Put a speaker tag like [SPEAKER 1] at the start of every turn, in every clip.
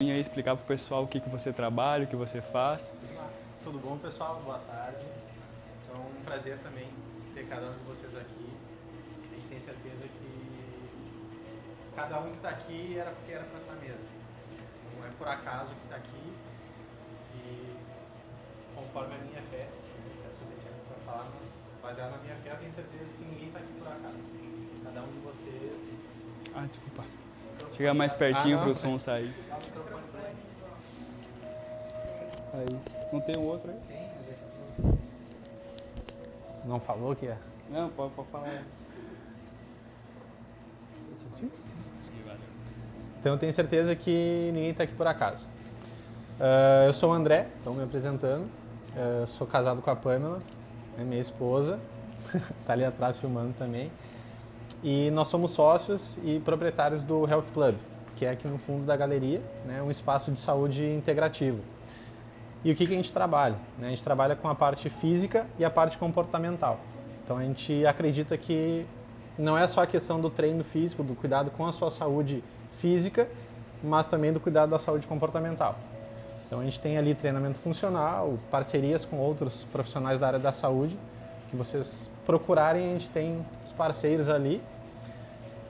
[SPEAKER 1] E aí explicar para o pessoal o que você trabalha, o que você faz.
[SPEAKER 2] Tudo bom, pessoal? Boa tarde. Então, um prazer também ter cada um de vocês aqui. A gente tem certeza que cada um que está aqui era porque era para estar mesmo. Não é por acaso que está aqui. E conforme a minha fé, peço licença para falar, mas baseado na minha fé, eu tenho certeza que ninguém está aqui por acaso. Cada um de vocês...
[SPEAKER 1] Desculpa. Chegar mais pertinho para o som sair. Aí. Não tem um outro aí?
[SPEAKER 2] Não falou que é?
[SPEAKER 1] Não, pode falar.
[SPEAKER 2] Então eu tenho certeza que ninguém está aqui por acaso. Eu sou o André, então me apresentando. Sou casado com a Pamela, minha esposa. Está ali atrás filmando também. E nós somos sócios e proprietários do Health Club, que é aqui no fundo da galeria, né, um espaço de saúde integrativo. E o que a gente trabalha? A gente trabalha com a parte física e a parte comportamental. Então a gente acredita que não é só a questão do treino físico, do cuidado com a sua saúde física, mas também do cuidado da saúde comportamental. Então a gente tem ali treinamento funcional, parcerias com outros profissionais da área da saúde, que vocês procurarem, a gente tem os parceiros ali.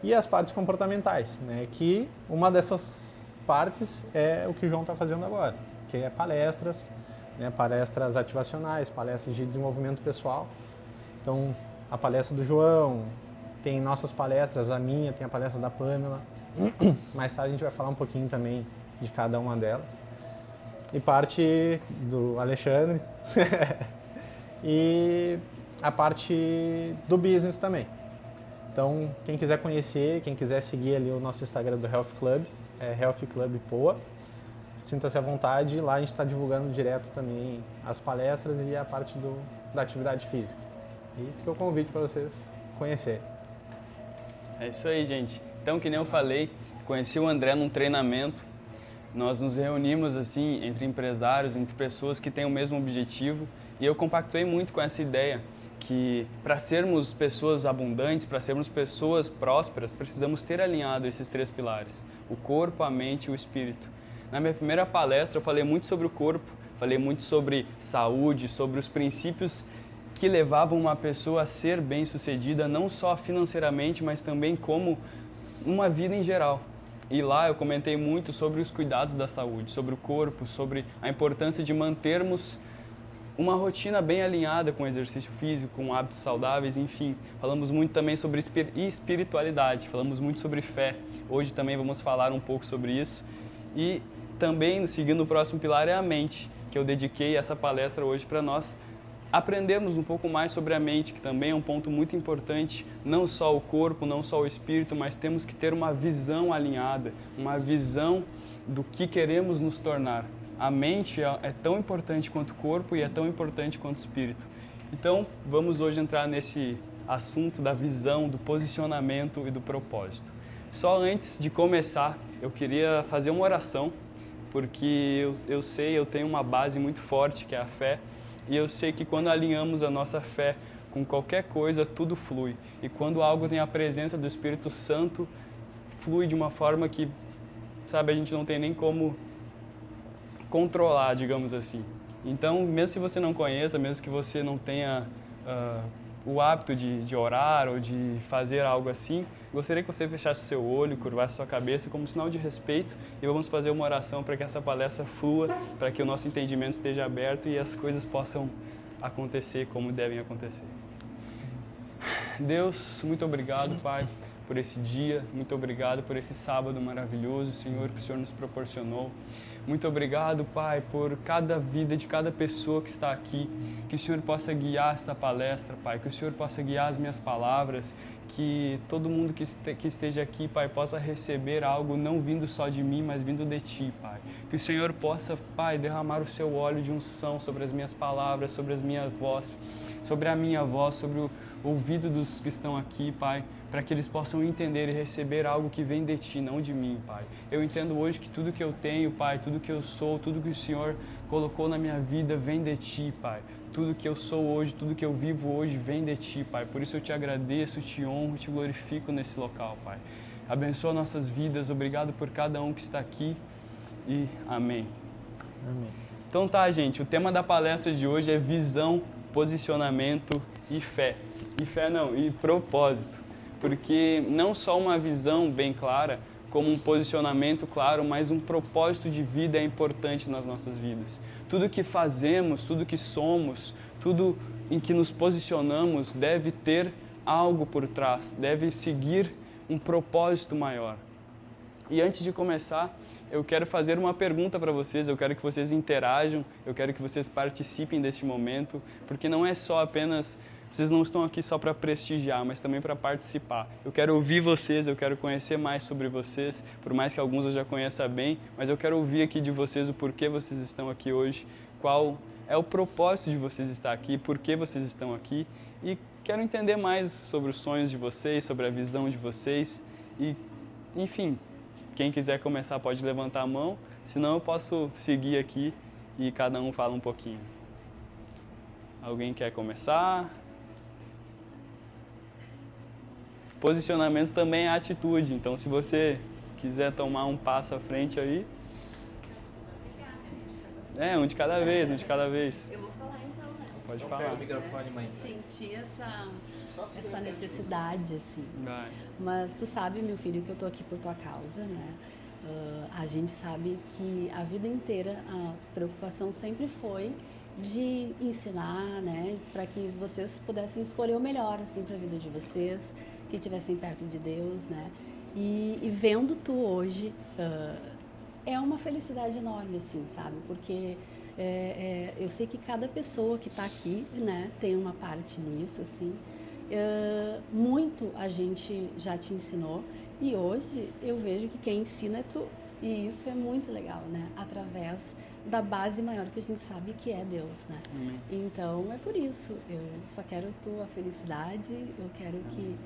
[SPEAKER 2] E as partes comportamentais, né? Que uma dessas partes é o que o João está fazendo agora, que é palestras, né? Palestras ativacionais, palestras de desenvolvimento pessoal. Então, a palestra do João, tem nossas palestras, a minha, tem a palestra da Pamela. Mais tarde a gente vai falar um pouquinho também de cada uma delas. E parte do Alexandre. E a parte do business também. Então, quem quiser conhecer, quem quiser seguir ali o nosso Instagram do Health Club, é Health Club Poa. Sinta-se à vontade, lá a gente está divulgando direto também as palestras e a parte da atividade física. E fica o convite para vocês conhecerem.
[SPEAKER 1] É isso aí, gente. Então, que nem eu falei, conheci o André num treinamento. Nós nos reunimos assim entre empresários, entre pessoas que têm o mesmo objetivo. E eu compactuei muito com essa ideia que para sermos pessoas abundantes, para sermos pessoas prósperas, precisamos ter alinhado esses três pilares: o corpo, a mente e o espírito. Na minha primeira palestra eu falei muito sobre o corpo, falei muito sobre saúde, sobre os princípios que levavam uma pessoa a ser bem-sucedida, não só financeiramente, mas também como uma vida em geral. E lá eu comentei muito sobre os cuidados da saúde, sobre o corpo, sobre a importância de mantermos uma rotina bem alinhada com exercício físico, com hábitos saudáveis, enfim. Falamos muito também sobre espiritualidade, falamos muito sobre fé. Hoje também vamos falar um pouco sobre isso. E também, seguindo o próximo pilar, é a mente, que eu dediquei essa palestra hoje para nós aprendermos um pouco mais sobre a mente, que também é um ponto muito importante, não só o corpo, não só o espírito, mas temos que ter uma visão alinhada, uma visão do que queremos nos tornar. A mente é tão importante quanto o corpo e é tão importante quanto o espírito. Então, vamos hoje entrar nesse assunto da visão, do posicionamento e do propósito. Só antes de começar, eu queria fazer uma oração, porque eu tenho uma base muito forte, que é a fé, e eu sei que quando alinhamos a nossa fé com qualquer coisa, tudo flui. E quando algo tem a presença do Espírito Santo, flui de uma forma que, sabe, a gente não tem nem como controlar, digamos assim. Então, mesmo se você não conheça, mesmo que você não tenha o hábito de orar ou de fazer algo assim, gostaria que você fechasse o seu olho, curvasse sua cabeça como sinal de respeito e vamos fazer uma oração para que essa palestra flua, para que o nosso entendimento esteja aberto e as coisas possam acontecer como devem acontecer. Deus, muito obrigado, Pai, por esse dia, muito obrigado por esse sábado maravilhoso, Senhor, que o Senhor nos proporcionou. Muito obrigado, Pai, por cada vida de cada pessoa que está aqui, que o Senhor possa guiar essa palestra, Pai, que o Senhor possa guiar as minhas palavras, que todo mundo que esteja aqui, Pai, possa receber algo não vindo só de mim, mas vindo de Ti, Pai. Que o Senhor possa, Pai, derramar o Seu óleo de unção sobre as minhas palavras, sobre a minha voz, sobre o ouvido dos que estão aqui, Pai, para que eles possam entender e receber algo que vem de Ti, não de mim, Pai. Eu entendo hoje que tudo que eu tenho, Pai, tudo que eu sou, tudo que o Senhor colocou na minha vida vem de Ti, Pai. Tudo que eu sou hoje, tudo que eu vivo hoje vem de Ti, Pai. Por isso eu Te agradeço, Te honro, Te glorifico nesse local, Pai. Abençoa nossas vidas, obrigado por cada um que está aqui. e amém.
[SPEAKER 2] Amém.
[SPEAKER 1] Então tá, gente, o tema da palestra de hoje é visão, posicionamento e fé. E propósito. Porque não só uma visão bem clara, como um posicionamento claro, mas um propósito de vida é importante nas nossas vidas. Tudo que fazemos, tudo que somos, tudo em que nos posicionamos deve ter algo por trás, deve seguir um propósito maior. E antes de começar, eu quero fazer uma pergunta para vocês, eu quero que vocês interajam, eu quero que vocês participem deste momento, porque não é só apenas, vocês não estão aqui só para prestigiar, mas também para participar. Eu quero ouvir vocês, eu quero conhecer mais sobre vocês, por mais que alguns eu já conheça bem, mas eu quero ouvir aqui de vocês o porquê vocês estão aqui hoje, qual é o propósito de vocês estar aqui, por que vocês estão aqui, e quero entender mais sobre os sonhos de vocês, sobre a visão de vocês e, enfim, quem quiser começar pode levantar a mão, senão eu posso seguir aqui e cada um fala um pouquinho. Alguém quer começar? Posicionamento também é atitude, então se você quiser tomar um passo à frente aí... um de cada vez, um de cada vez.
[SPEAKER 3] Eu vou falar então, né?
[SPEAKER 1] Pode
[SPEAKER 4] Então,
[SPEAKER 1] falar.
[SPEAKER 4] pega o microfone, mãe.
[SPEAKER 3] Senti essa necessidade, assim.
[SPEAKER 1] Vai.
[SPEAKER 3] Mas tu sabe, meu filho, que eu tô aqui por tua causa, né? A gente sabe que a vida inteira a preocupação sempre foi de ensinar, né? Para que vocês pudessem escolher o melhor, assim, para a vida de vocês, que estivessem perto de Deus, né? E vendo tu hoje, é uma felicidade enorme, assim, sabe? Porque eu sei que cada pessoa que está aqui, né, tem uma parte nisso, assim. Muito a gente já te ensinou e hoje eu vejo que quem ensina é tu. E isso é muito legal, né? Através da base maior que a gente sabe que é Deus, né?
[SPEAKER 1] Amém.
[SPEAKER 3] Então é por isso, eu só quero tua felicidade, eu quero que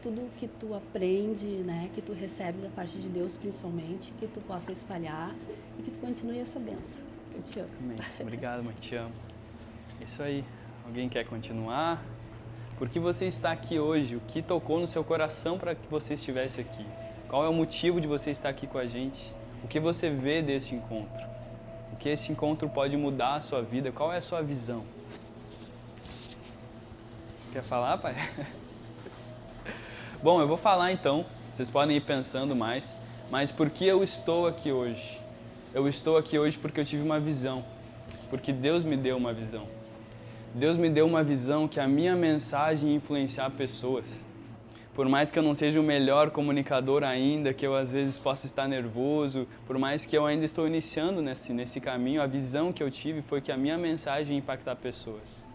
[SPEAKER 3] tudo que tu aprende, né, que tu recebe da parte de Deus principalmente, que tu possa espalhar e que tu continue essa bênção. Eu te amo.
[SPEAKER 1] Amém. Obrigado, mãe, te amo. Isso aí. Alguém quer continuar? Por que você está aqui hoje? O que tocou no seu coração para que você estivesse aqui? Qual é o motivo de você estar aqui com a gente? O que você vê desse encontro? O que esse encontro pode mudar a sua vida? Qual é a sua visão? Quer falar, pai? Bom, eu vou falar então. Vocês podem ir pensando mais. Mas por que eu estou aqui hoje? Eu estou aqui hoje porque eu tive uma visão. Porque Deus me deu uma visão. Deus me deu uma visão que a minha mensagem ia influenciar pessoas. Por mais que eu não seja o melhor comunicador ainda, que eu às vezes possa estar nervoso, por mais que eu ainda estou iniciando nesse caminho, a visão que eu tive foi que a minha mensagem ia impactar pessoas.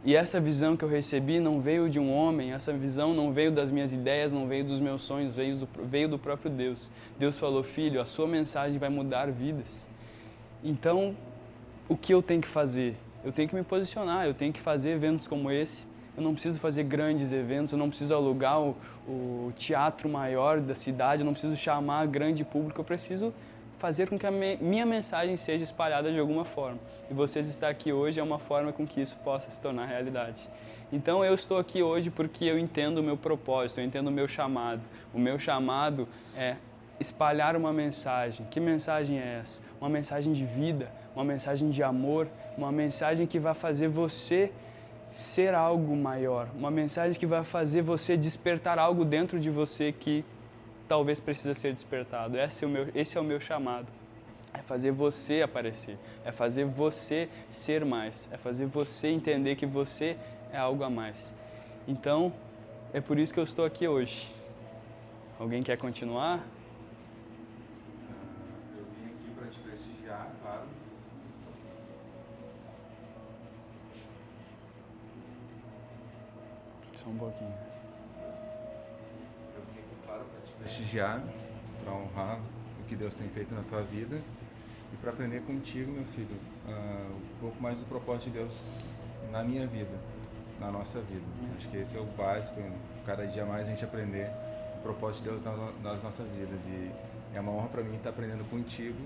[SPEAKER 1] E essa visão que eu recebi não veio de um homem, essa visão não veio das minhas ideias, não veio dos meus sonhos, veio do próprio Deus. Deus falou, filho, a sua mensagem vai mudar vidas. Então, o que eu tenho que fazer? Eu tenho que me posicionar, eu tenho que fazer eventos como esse. Eu não preciso fazer grandes eventos, eu não preciso alugar o teatro maior da cidade, eu não preciso chamar grande público, eu preciso fazer com que a minha mensagem seja espalhada de alguma forma. E vocês estar aqui hoje é uma forma com que isso possa se tornar realidade. Então eu estou aqui hoje porque eu entendo o meu propósito, eu entendo o meu chamado. O meu chamado é espalhar uma mensagem. Que mensagem é essa? Uma mensagem de vida, uma mensagem de amor, uma mensagem que vai fazer você ser algo maior, uma mensagem que vai fazer você despertar algo dentro de você que talvez precisa ser despertado. Esse é o meu chamado. É fazer você aparecer, é fazer você ser mais, é fazer você entender que você é algo a mais. Então, é por isso que eu estou aqui hoje. Alguém quer continuar?
[SPEAKER 4] Eu vim aqui para te prestigiar, claro.
[SPEAKER 1] Só um pouquinho.
[SPEAKER 4] Eu vim aqui, claro, para te prestigiar, para honrar o que Deus tem feito na tua vida e para aprender contigo, meu filho, um pouco mais do propósito de Deus na minha vida, na nossa vida. Acho que esse é o básico, cada dia mais a gente aprender o propósito de Deus nas nossas vidas. E é uma honra para mim estar aprendendo contigo,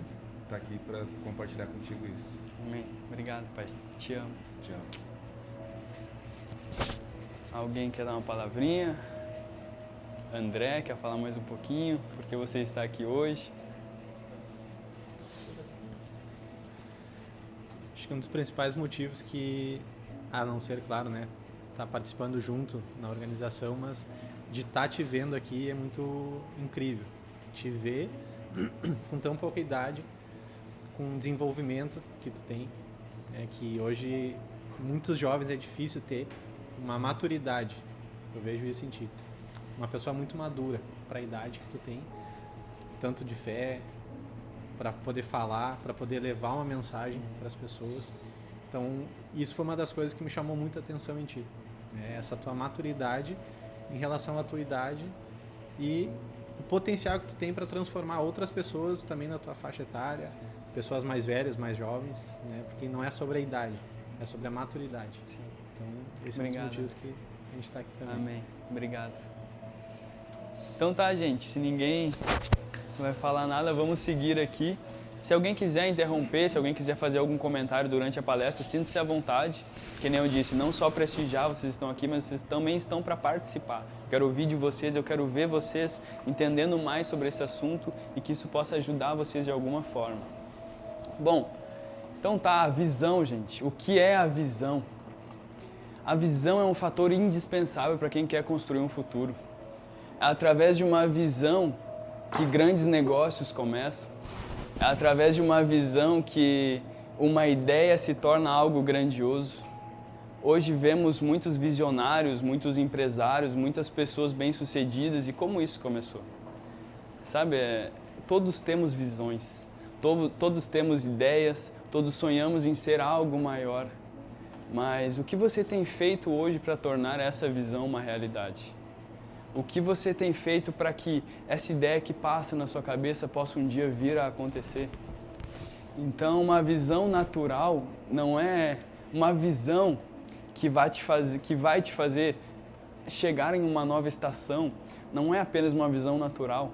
[SPEAKER 4] estar aqui para compartilhar contigo isso.
[SPEAKER 1] Amém. Obrigado, Pai. Te amo.
[SPEAKER 4] Te amo.
[SPEAKER 1] Alguém quer dar uma palavrinha? André, quer falar mais um pouquinho? Porque você está aqui hoje?
[SPEAKER 2] Acho que um dos principais motivos que, a não ser, claro, né, tá participando junto na organização, mas de estar te vendo aqui é muito incrível. Te ver com tão pouca idade, com o desenvolvimento que tu tem, que hoje muitos jovens é difícil ter uma maturidade. Eu vejo isso em ti. Uma pessoa muito madura para a idade que tu tem, tanto de fé, para poder falar, para poder levar uma mensagem para as pessoas. Então, isso foi uma das coisas que me chamou muita atenção em ti. Essa tua maturidade em relação à tua idade e o potencial que tu tem para transformar outras pessoas também na tua faixa etária, sim, pessoas mais velhas, mais jovens, né? Porque não é sobre a idade, é sobre a maturidade. Sim. Então, esse é um dos motivos que a gente está aqui também.
[SPEAKER 1] Amém. Obrigado. Então tá, gente, se ninguém vai falar nada, vamos seguir aqui. Se alguém quiser interromper, se alguém quiser fazer algum comentário durante a palestra, sinta-se à vontade. Que nem eu disse, não só prestigiar, vocês estão aqui, mas vocês também estão para participar. Eu quero ouvir de vocês, eu quero ver vocês entendendo mais sobre esse assunto e que isso possa ajudar vocês de alguma forma. Bom, então tá, a visão, gente. O que é a visão? A visão é um fator indispensável para quem quer construir um futuro. É através de uma visão que grandes negócios começam. É através de uma visão que uma ideia se torna algo grandioso. Hoje vemos muitos visionários, muitos empresários, muitas pessoas bem-sucedidas. E como isso começou? Sabe, todos temos visões, todos temos ideias, todos sonhamos em ser algo maior. Mas o que você tem feito hoje para tornar essa visão uma realidade? O que você tem feito para que essa ideia que passa na sua cabeça possa um dia vir a acontecer? Então, uma visão natural não é uma visão que vai te fazer chegar em uma nova estação. Não é apenas uma visão natural.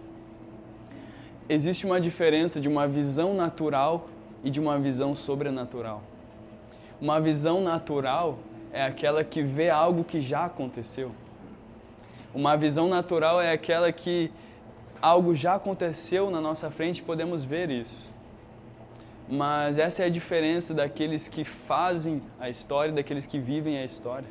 [SPEAKER 1] Existe uma diferença de uma visão natural e de uma visão sobrenatural. Uma visão natural é aquela que vê algo que já aconteceu. Uma visão natural é aquela que algo já aconteceu na nossa frente e podemos ver isso. Mas essa é a diferença daqueles que fazem a história e daqueles que vivem a história.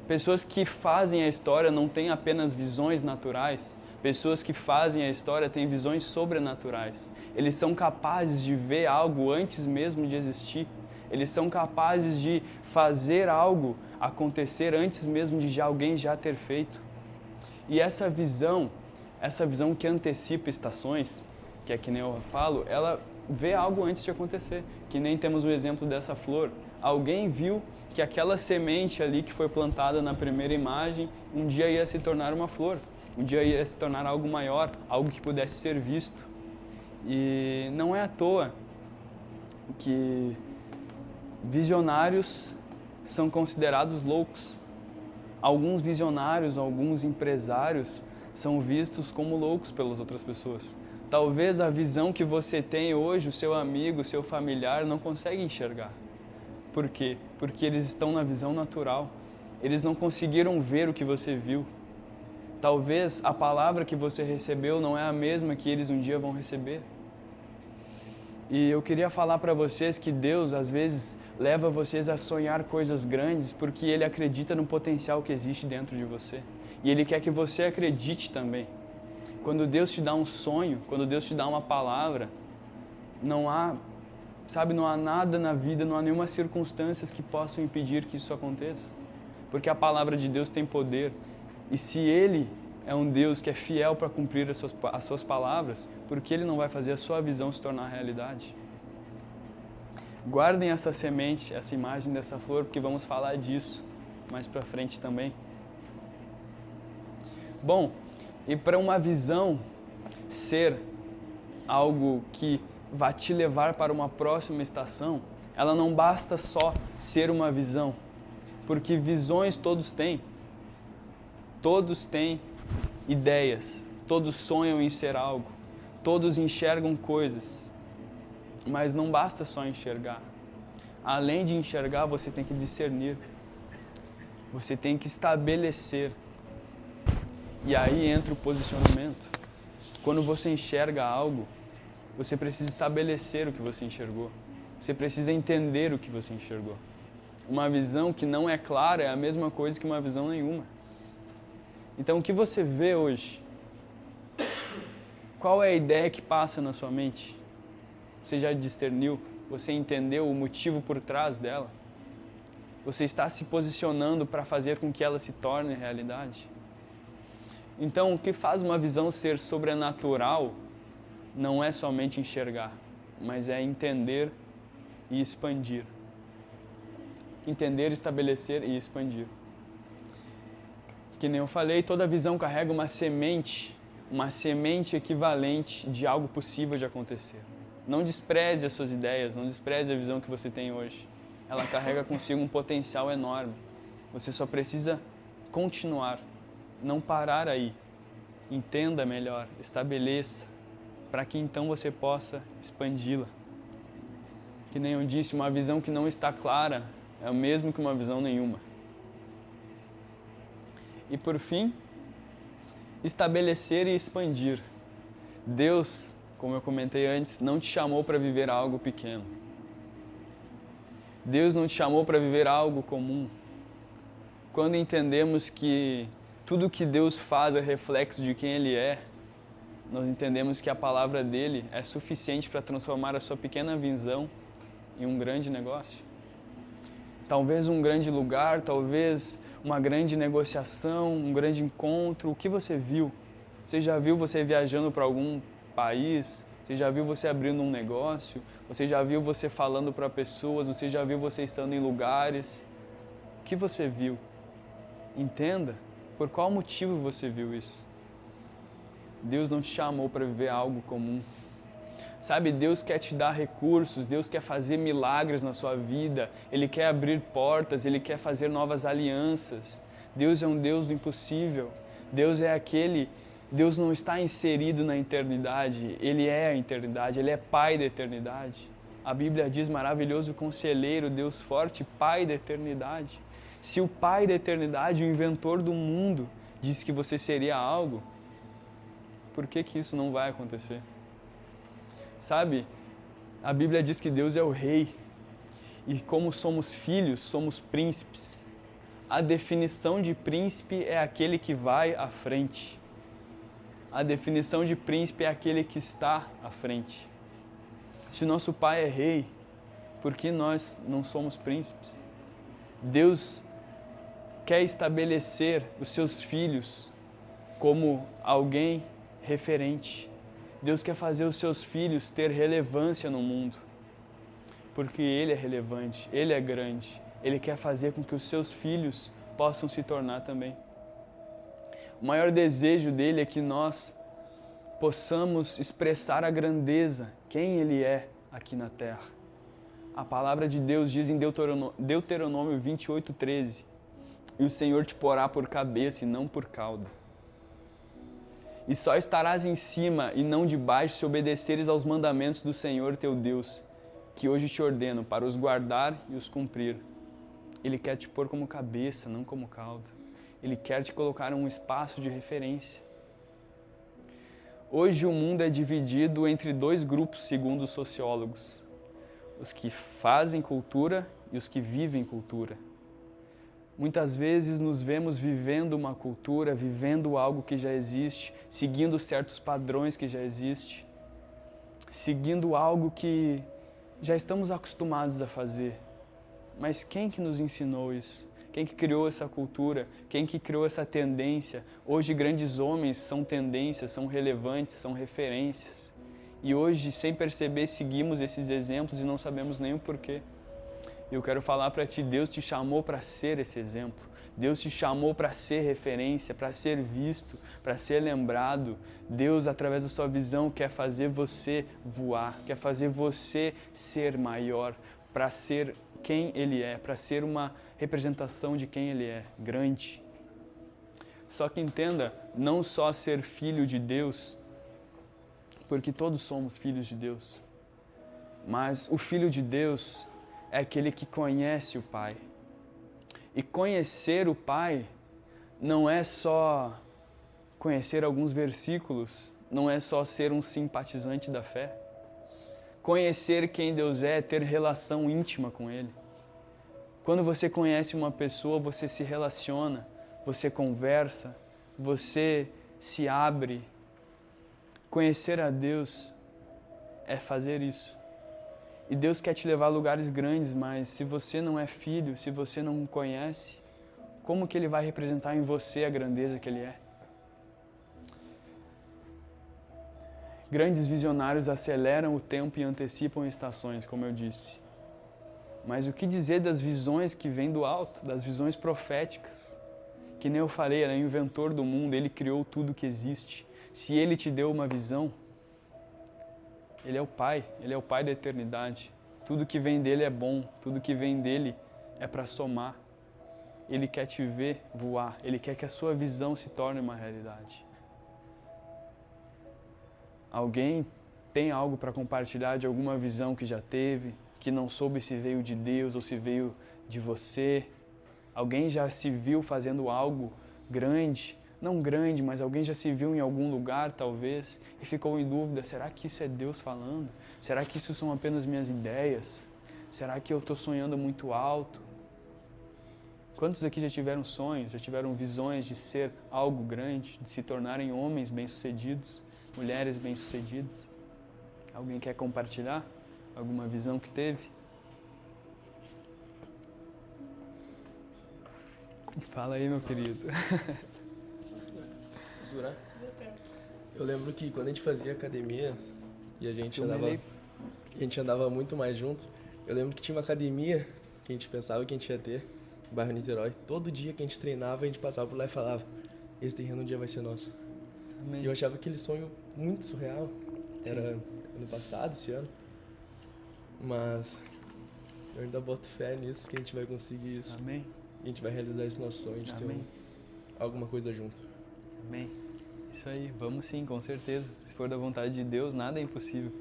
[SPEAKER 1] Pessoas que fazem a história não têm apenas visões naturais. Pessoas que fazem a história têm visões sobrenaturais. Eles são capazes de ver algo antes mesmo de existir. Eles são capazes de fazer algo acontecer antes mesmo de alguém já ter feito. E essa visão que antecipa estações, que é que nem eu falo, ela vê algo antes de acontecer. Que nem temos o exemplo dessa flor. Alguém viu que aquela semente ali que foi plantada na primeira imagem, um dia ia se tornar uma flor. Um dia ia se tornar algo maior, algo que pudesse ser visto. E não é à toa que visionários são considerados loucos. Alguns visionários, alguns empresários são vistos como loucos pelas outras pessoas. Talvez a visão que você tem hoje, o seu amigo, o seu familiar não consegue enxergar. Por quê? Porque eles estão na visão natural. Eles não conseguiram ver o que você viu. Talvez a palavra que você recebeu não é a mesma que eles um dia vão receber. E eu queria falar para vocês que Deus, às vezes, leva vocês a sonhar coisas grandes porque Ele acredita no potencial que existe dentro de você. E Ele quer que você acredite também. Quando Deus te dá um sonho, quando Deus te dá uma palavra, não há nada na vida, não há nenhuma circunstância que possam impedir que isso aconteça. Porque a palavra de Deus tem poder. E se Ele é um Deus que é fiel para cumprir as suas palavras, por que Ele não vai fazer a sua visão se tornar realidade? Guardem essa semente, essa imagem dessa flor, porque vamos falar disso mais para frente também. Bom, e para uma visão ser algo que vai te levar para uma próxima estação, ela não basta só ser uma visão, porque visões todos têm. Todos têm ideias, todos sonham em ser algo, todos enxergam coisas, mas não basta só enxergar. Além de enxergar, você tem que discernir, você tem que estabelecer. E aí entra o posicionamento. Quando você enxerga algo, você precisa estabelecer o que você enxergou. Você precisa entender o que você enxergou. Uma visão que não é clara é a mesma coisa que uma visão nenhuma. Então, o que você vê hoje? Qual é a ideia que passa na sua mente? Você já discerniu? Você entendeu o motivo por trás dela? Você está se posicionando para fazer com que ela se torne realidade? Então, o que faz uma visão ser sobrenatural não é somente enxergar, mas é entender e expandir. Entender, estabelecer e expandir. Que nem eu falei, toda visão carrega uma semente equivalente de algo possível de acontecer. Não despreze as suas ideias, não despreze a visão que você tem hoje. Ela carrega consigo um potencial enorme. Você só precisa continuar, não parar aí. Entenda melhor, estabeleça, para que então você possa expandi-la. Que nem eu disse, uma visão que não está clara é o mesmo que uma visão nenhuma. E por fim, estabelecer e expandir. Deus, como eu comentei antes, não te chamou para viver algo pequeno. Deus não te chamou para viver algo comum. Quando entendemos que tudo que Deus faz é reflexo de quem Ele é, nós entendemos que a palavra dele é suficiente para transformar a sua pequena visão em um grande negócio. Talvez um grande lugar, talvez uma grande negociação, um grande encontro. O que você viu? Você já viu você viajando para algum país? Você já viu você abrindo um negócio? Você já viu você falando para pessoas? Você já viu você estando em lugares? O que você viu? Entenda por qual motivo você viu isso. Deus não te chamou para viver algo comum. Sabe, Deus quer te dar recursos, Deus quer fazer milagres na sua vida, Ele quer abrir portas, Ele quer fazer novas alianças. Deus é um Deus do impossível. Deus não está inserido na eternidade, Ele é a eternidade, Ele é Pai da eternidade. A Bíblia diz, maravilhoso conselheiro, Deus forte, Pai da eternidade. Se o Pai da eternidade, o inventor do mundo, disse que você seria algo, por que isso não vai acontecer? Sabe, a Bíblia diz que Deus é o Rei e como somos filhos, somos príncipes. A definição de príncipe é aquele que vai à frente. A definição de príncipe é aquele que está à frente. Se nosso Pai é Rei, por que nós não somos príncipes? Deus quer estabelecer os seus filhos como alguém referente. Deus quer fazer os seus filhos ter relevância no mundo, porque Ele é relevante, Ele é grande. Ele quer fazer com que os seus filhos possam se tornar também. O maior desejo dele é que nós possamos expressar a grandeza, quem Ele é aqui na terra. A palavra de Deus diz em Deuteronômio 28:13, e o Senhor te porá por cabeça e não por cauda. E só estarás em cima e não de baixo se obedeceres aos mandamentos do Senhor teu Deus, que hoje te ordeno para os guardar e os cumprir. Ele quer te pôr como cabeça, não como cauda. Ele quer te colocar em um espaço de referência. Hoje o mundo é dividido entre dois grupos, segundo os sociólogos. Os que fazem cultura e os que vivem cultura. Muitas vezes nos vemos vivendo uma cultura, vivendo algo que já existe, seguindo certos padrões que já existem, seguindo algo que já estamos acostumados a fazer. Mas quem que nos ensinou isso? Quem que criou essa cultura? Quem que criou essa tendência? Hoje grandes homens são tendências, são relevantes, são referências. E hoje, sem perceber, seguimos esses exemplos e não sabemos nem o porquê. Eu quero falar para ti, Deus te chamou para ser esse exemplo. Deus te chamou para ser referência, para ser visto, para ser lembrado. Deus, através da sua visão, quer fazer você voar, quer fazer você ser maior, para ser quem Ele é, para ser uma representação de quem Ele é, grande. Só que entenda, não só ser filho de Deus, porque todos somos filhos de Deus, mas o Filho de Deus é aquele que conhece o Pai. E conhecer o Pai não é só conhecer alguns versículos, não é só ser um simpatizante da fé. Conhecer quem Deus é ter relação íntima com Ele. Quando você conhece uma pessoa, você se relaciona, você conversa, você se abre. Conhecer a Deus é fazer isso. E Deus quer te levar a lugares grandes, mas se você não é filho, se você não conhece, como que Ele vai representar em você a grandeza que Ele é? Grandes visionários aceleram o tempo e antecipam estações, como eu disse. Mas o que dizer das visões que vêm do alto, das visões proféticas? Que nem eu falei, ele é o inventor do mundo, Ele criou tudo que existe. Se Ele te deu uma visão, Ele é o Pai da eternidade. Tudo que vem dEle é bom, tudo que vem dEle é para somar. Ele quer te ver voar, Ele quer que a sua visão se torne uma realidade. Alguém tem algo para compartilhar de alguma visão que já teve, que não soube se veio de Deus ou se veio de você? Alguém já se viu fazendo algo grande? Não grande, mas alguém já se viu em algum lugar, talvez, e ficou em dúvida, será que isso é Deus falando? Será que isso são apenas minhas ideias? Será que eu estou sonhando muito alto? Quantos aqui já tiveram sonhos, já tiveram visões de ser algo grande, de se tornarem homens bem-sucedidos, mulheres bem-sucedidas? Alguém quer compartilhar alguma visão que teve? Fala aí, meu querido.
[SPEAKER 5] Segurar? Eu lembro que quando a gente fazia academia e a gente andava muito mais junto, eu lembro que tinha uma academia que a gente pensava que a gente ia ter, no bairro Niterói. Todo dia que a gente treinava, a gente passava por lá e falava, esse terreno um dia vai ser nosso.
[SPEAKER 1] Amém.
[SPEAKER 5] E eu achava aquele sonho muito surreal.
[SPEAKER 1] Sim.
[SPEAKER 5] Era ano passado, esse ano. Mas eu ainda boto fé nisso, que a gente vai conseguir isso.
[SPEAKER 1] Amém.
[SPEAKER 5] E a gente vai realizar esse nosso sonho de ter alguma coisa junto.
[SPEAKER 1] Amém. Isso aí, vamos sim, com certeza. Se for da vontade de Deus, nada é impossível.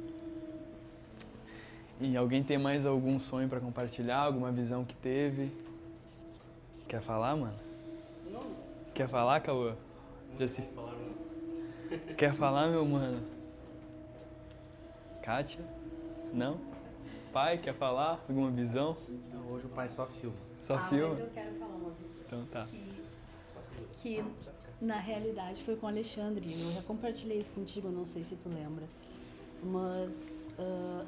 [SPEAKER 1] E alguém tem mais algum sonho para compartilhar? Alguma visão que teve? Quer falar, mano?
[SPEAKER 6] Não.
[SPEAKER 1] Quer falar, Cauã? Já se...
[SPEAKER 6] Não falar, não.
[SPEAKER 1] Quer falar, meu mano? Kátia? Não? Pai, quer falar? Alguma visão?
[SPEAKER 6] Não, hoje o pai só filma.
[SPEAKER 1] Só filma?
[SPEAKER 3] Mas eu quero falar uma visão.
[SPEAKER 1] Então tá.
[SPEAKER 3] Que na realidade foi com o Alexandre. Eu já compartilhei isso contigo, não sei se tu lembra. Mas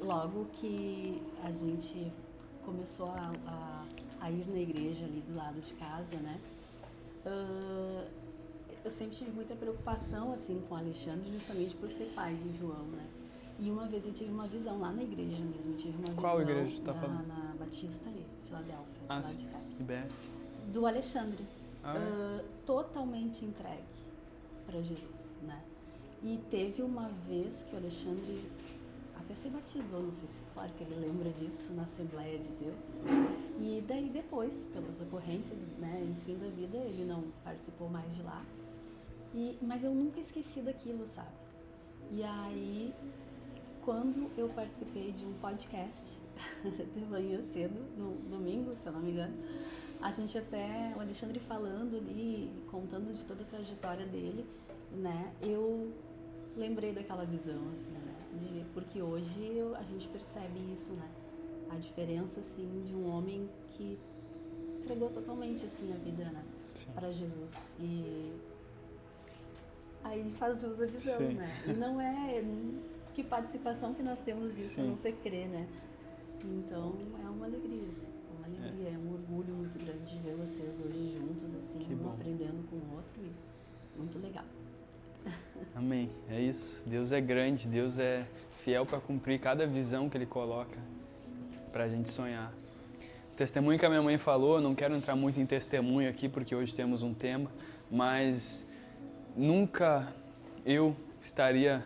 [SPEAKER 3] logo que a gente começou a ir na igreja ali do lado de casa, né? Eu sempre tive muita preocupação assim com o Alexandre, justamente por ser pai de João, né? E uma vez eu tive uma visão lá na igreja mesmo. Eu tive uma
[SPEAKER 1] Qual
[SPEAKER 3] visão
[SPEAKER 1] igreja tu tá falando?
[SPEAKER 3] na Batista ali, Filadélfia,
[SPEAKER 1] Ah,
[SPEAKER 3] lá
[SPEAKER 1] sim.
[SPEAKER 3] de casa.
[SPEAKER 1] IBF.
[SPEAKER 3] Do Alexandre.
[SPEAKER 1] Ah,
[SPEAKER 3] Totalmente entregue para Jesus, né? E teve uma vez que o Alexandre até se batizou, não sei se, claro que ele lembra disso, na Assembleia de Deus. E daí depois, pelas ocorrências, né, enfim da vida, ele não participou mais de lá. Mas eu nunca esqueci daquilo, sabe? E aí, quando eu participei de um podcast de manhã cedo, no domingo, se eu não me engano, a gente até, o Alexandre falando ali, contando de toda a trajetória dele, né, eu lembrei daquela visão, assim, né, porque hoje a gente percebe isso, né, a diferença, assim, de um homem que entregou totalmente, assim, a vida, né, para Jesus. E aí faz jus à visão,
[SPEAKER 1] Sim.
[SPEAKER 3] né, e não é que participação que nós temos disso,
[SPEAKER 1] Sim.
[SPEAKER 3] a não ser crer, né. Então, é uma alegria, assim. É um orgulho muito grande de ver vocês hoje juntos, assim,
[SPEAKER 1] Que
[SPEAKER 3] um
[SPEAKER 1] bom.
[SPEAKER 3] aprendendo com o outro, e muito legal.
[SPEAKER 1] Amém. É isso. Deus é grande, Deus é fiel para cumprir cada visão que Ele coloca para a gente sonhar. O testemunho que a minha mãe falou, eu não quero entrar muito em testemunho aqui, porque hoje temos um tema, mas nunca eu estaria...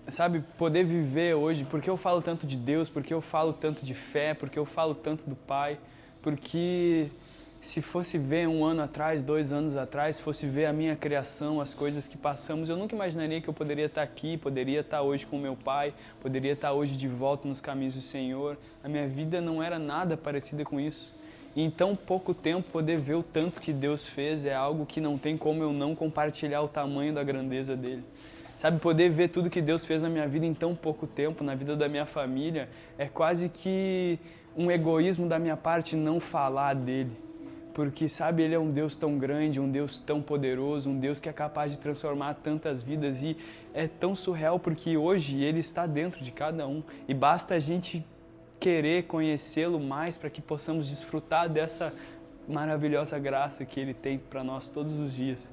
[SPEAKER 1] Sabe, poder viver hoje, porque eu falo tanto de Deus, porque eu falo tanto de fé, porque eu falo tanto do Pai, porque se fosse ver 1 ano atrás, 2 anos atrás, se fosse ver a minha criação, as coisas que passamos, eu nunca imaginaria que eu poderia estar aqui, poderia estar hoje com meu Pai, poderia estar hoje de volta nos caminhos do Senhor. A minha vida não era nada parecida com isso. E em tão pouco tempo poder ver o tanto que Deus fez é algo que não tem como eu não compartilhar o tamanho da grandeza dele. Sabe, poder ver tudo que Deus fez na minha vida em tão pouco tempo, na vida da minha família, é quase que um egoísmo da minha parte não falar dele. Porque, sabe, Ele é um Deus tão grande, um Deus tão poderoso, um Deus que é capaz de transformar tantas vidas. E é tão surreal porque hoje Ele está dentro de cada um. E basta a gente querer conhecê-lo mais para que possamos desfrutar dessa maravilhosa graça que Ele tem para nós todos os dias.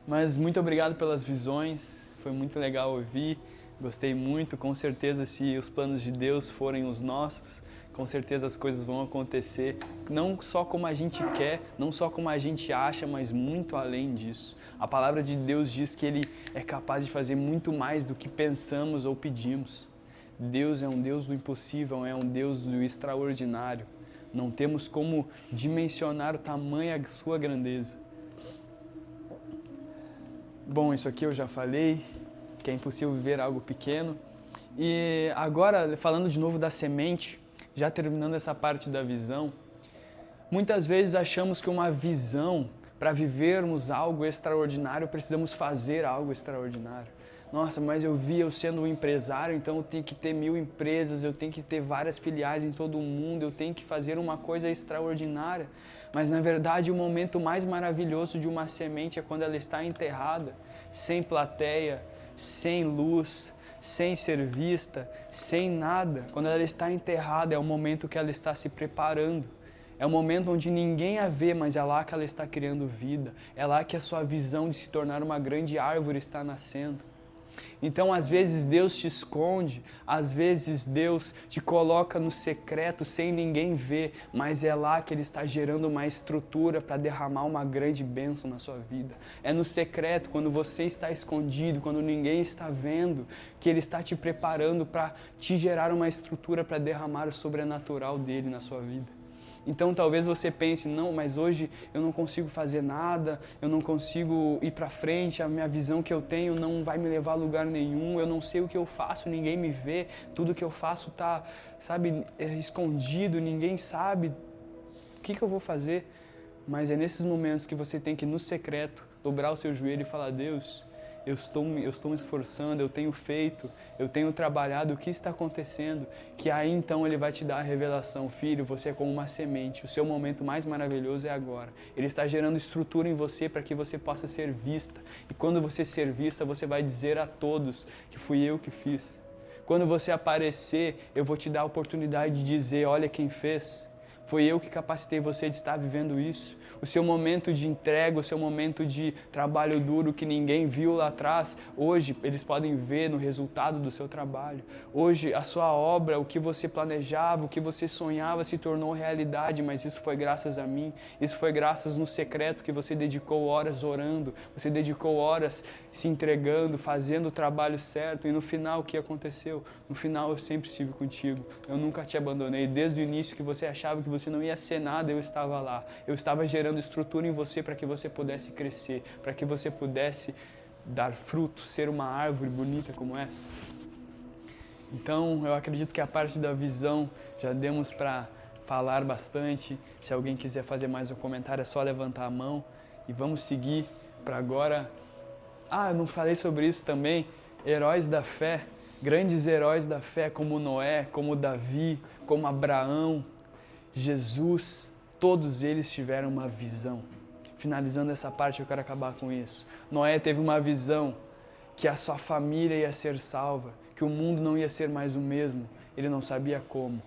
[SPEAKER 1] Mas muito obrigado pelas visões, foi muito legal ouvir, gostei muito. Com certeza, se os planos de Deus forem os nossos, com certeza as coisas vão acontecer, não só como a gente quer, não só como a gente acha, mas muito além disso. A palavra de Deus diz que Ele é capaz de fazer muito mais do que pensamos ou pedimos. Deus é um Deus do impossível, é um Deus do extraordinário. Não temos como dimensionar o tamanho da sua grandeza. Bom, isso aqui eu já falei, que é impossível viver algo pequeno. E agora, falando de novo da semente, já terminando essa parte da visão, muitas vezes achamos que uma visão, para vivermos algo extraordinário, precisamos fazer algo extraordinário. Nossa, mas eu sendo um empresário, então eu tenho que ter 1000 empresas, eu tenho que ter várias filiais em todo o mundo, eu tenho que fazer uma coisa extraordinária. Mas na verdade o momento mais maravilhoso de uma semente é quando ela está enterrada, sem plateia, sem luz, sem ser vista, sem nada. Quando ela está enterrada é o momento que ela está se preparando. É o momento onde ninguém a vê, mas é lá que ela está criando vida. É lá que a sua visão de se tornar uma grande árvore está nascendo. Então, às vezes Deus te esconde, às vezes Deus te coloca no secreto sem ninguém ver, mas é lá que Ele está gerando uma estrutura para derramar uma grande bênção na sua vida. É no secreto, quando você está escondido, quando ninguém está vendo, que Ele está te preparando para te gerar uma estrutura para derramar o sobrenatural dEle na sua vida. Então talvez você pense, não, mas hoje eu não consigo fazer nada, eu não consigo ir para frente, a minha visão que eu tenho não vai me levar a lugar nenhum, eu não sei o que eu faço, ninguém me vê, tudo que eu faço está, sabe, escondido, ninguém sabe o que eu vou fazer. Mas é nesses momentos que você tem que, no secreto, dobrar o seu joelho e falar, Deus, eu estou me esforçando, eu tenho feito, eu tenho trabalhado, o que está acontecendo? Que aí então Ele vai te dar a revelação, filho, você é como uma semente, o seu momento mais maravilhoso é agora. Ele está gerando estrutura em você para que você possa ser vista. E quando você ser vista, você vai dizer a todos que fui eu que fiz. Quando você aparecer, eu vou te dar a oportunidade de dizer, olha quem fez. Foi eu que capacitei você de estar vivendo isso. O seu momento de entrega, o seu momento de trabalho duro que ninguém viu lá atrás, hoje eles podem ver no resultado do seu trabalho. Hoje a sua obra, o que você planejava, o que você sonhava se tornou realidade, mas isso foi graças a mim. Isso foi graças no secreto que você dedicou horas orando, você dedicou horas se entregando, fazendo o trabalho certo. E no final o que aconteceu? No final eu sempre estive contigo. Eu nunca te abandonei. Desde o início que você achava que você não ia ser nada, eu estava lá. Eu estava gerando estrutura em você para que você pudesse crescer, para que você pudesse dar fruto, ser uma árvore bonita como essa. Então, eu acredito que a parte da visão já demos para falar bastante. Se alguém quiser fazer mais um comentário, é só levantar a mão e vamos seguir para agora. Eu não falei sobre isso também. Heróis da fé, grandes heróis da fé como Noé, como Davi, como Abraão, Jesus, todos eles tiveram uma visão. Finalizando essa parte, eu quero acabar com isso. Noé teve uma visão que a sua família ia ser salva, que o mundo não ia ser mais o mesmo. Ele não sabia como.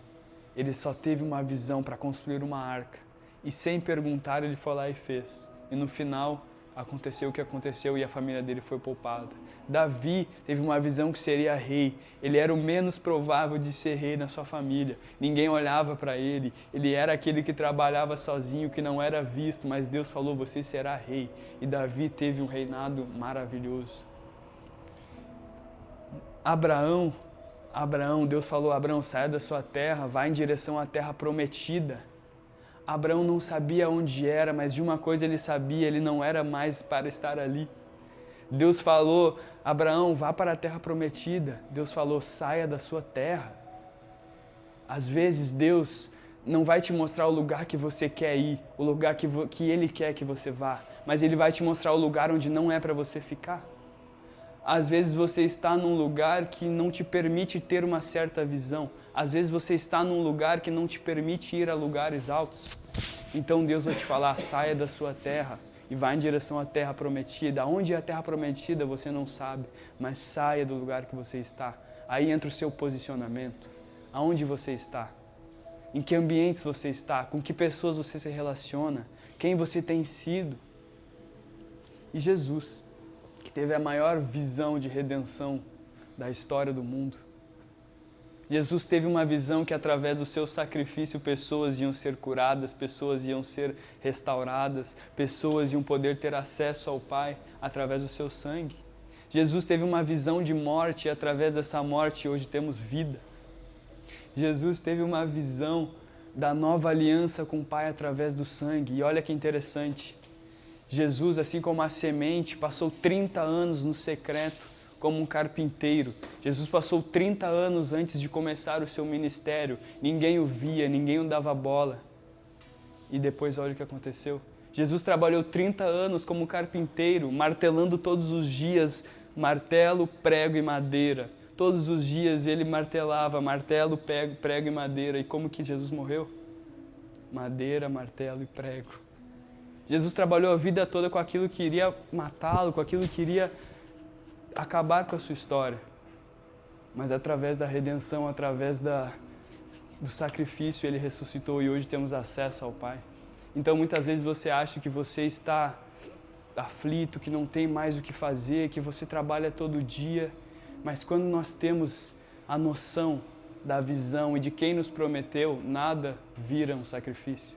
[SPEAKER 1] Ele só teve uma visão para construir uma arca. E sem perguntar, ele foi lá e fez. E no final, aconteceu o que aconteceu e a família dele foi poupada. Davi teve uma visão que seria rei. Ele era o menos provável de ser rei na sua família. Ninguém olhava para ele. Ele era aquele que trabalhava sozinho, que não era visto, mas Deus falou, você será rei. E Davi teve um reinado maravilhoso. Abraão, Deus falou, Abraão, saia da sua terra, vai em direção à terra prometida. Abraão não sabia onde era, mas de uma coisa ele sabia, ele não era mais para estar ali. Deus falou, Abraão, vá para a terra prometida. Deus falou, saia da sua terra. Às vezes Deus não vai te mostrar o lugar que você quer ir, o lugar que Ele quer que você vá, mas Ele vai te mostrar o lugar onde não é para você ficar. Às vezes você está num lugar que não te permite ter uma certa visão. Às vezes você está num lugar que não te permite ir a lugares altos. Então Deus vai te falar, saia da sua terra e vá em direção à terra prometida. Onde é a terra prometida você não sabe, mas saia do lugar que você está. Aí entra o seu posicionamento. Aonde você está? Em que ambientes você está? Com que pessoas você se relaciona? Quem você tem sido? E Jesus, que teve a maior visão de redenção da história do mundo. Jesus teve uma visão que através do seu sacrifício pessoas iam ser curadas, pessoas iam ser restauradas, pessoas iam poder ter acesso ao Pai através do seu sangue. Jesus teve uma visão de morte e através dessa morte hoje temos vida. Jesus teve uma visão da nova aliança com o Pai através do sangue. E olha que interessante, Jesus, assim como a semente, passou 30 anos no secreto como um carpinteiro. Jesus passou 30 anos antes de começar o seu ministério. Ninguém o via, ninguém o dava bola. E depois olha o que aconteceu. Jesus trabalhou 30 anos como carpinteiro, martelando todos os dias, martelo, prego e madeira. Todos os dias ele martelava, martelo, prego e madeira. E como que Jesus morreu? Madeira, martelo e prego. Jesus trabalhou a vida toda com aquilo que iria matá-lo, com aquilo que iria acabar com a sua história. Mas através da redenção, através do sacrifício, ele ressuscitou e hoje temos acesso ao Pai. Então muitas vezes você acha que você está aflito, que não tem mais o que fazer, que você trabalha todo dia. Mas quando nós temos a noção da visão e de quem nos prometeu, nada vira um sacrifício.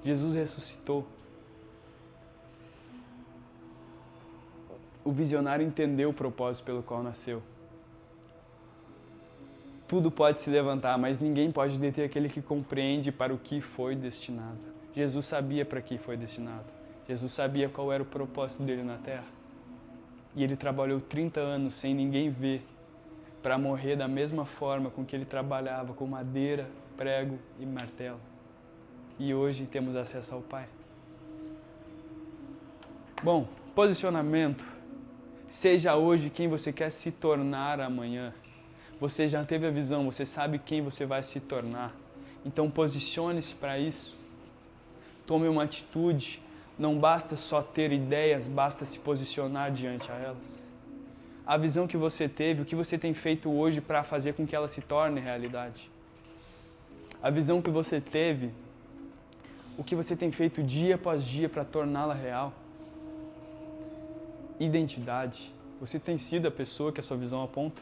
[SPEAKER 1] Jesus ressuscitou. O visionário entendeu o propósito pelo qual nasceu. Tudo pode se levantar, mas ninguém pode deter aquele que compreende para o que foi destinado. Jesus sabia para que foi destinado. Jesus sabia qual era o propósito dele na terra. E ele trabalhou 30 anos sem ninguém ver, para morrer da mesma forma com que ele trabalhava, com madeira, prego e martelo. E hoje temos acesso ao Pai. Bom, posicionamento. Seja hoje quem você quer se tornar amanhã. Você já teve a visão, você sabe quem você vai se tornar. Então posicione-se para isso. Tome uma atitude. Não basta só ter ideias, basta se posicionar diante a elas. A visão que você teve, o que você tem feito hoje para fazer com que ela se torne realidade. A visão que você teve, o que você tem feito dia após dia para torná-la real. Identidade. Você tem sido a pessoa que a sua visão aponta?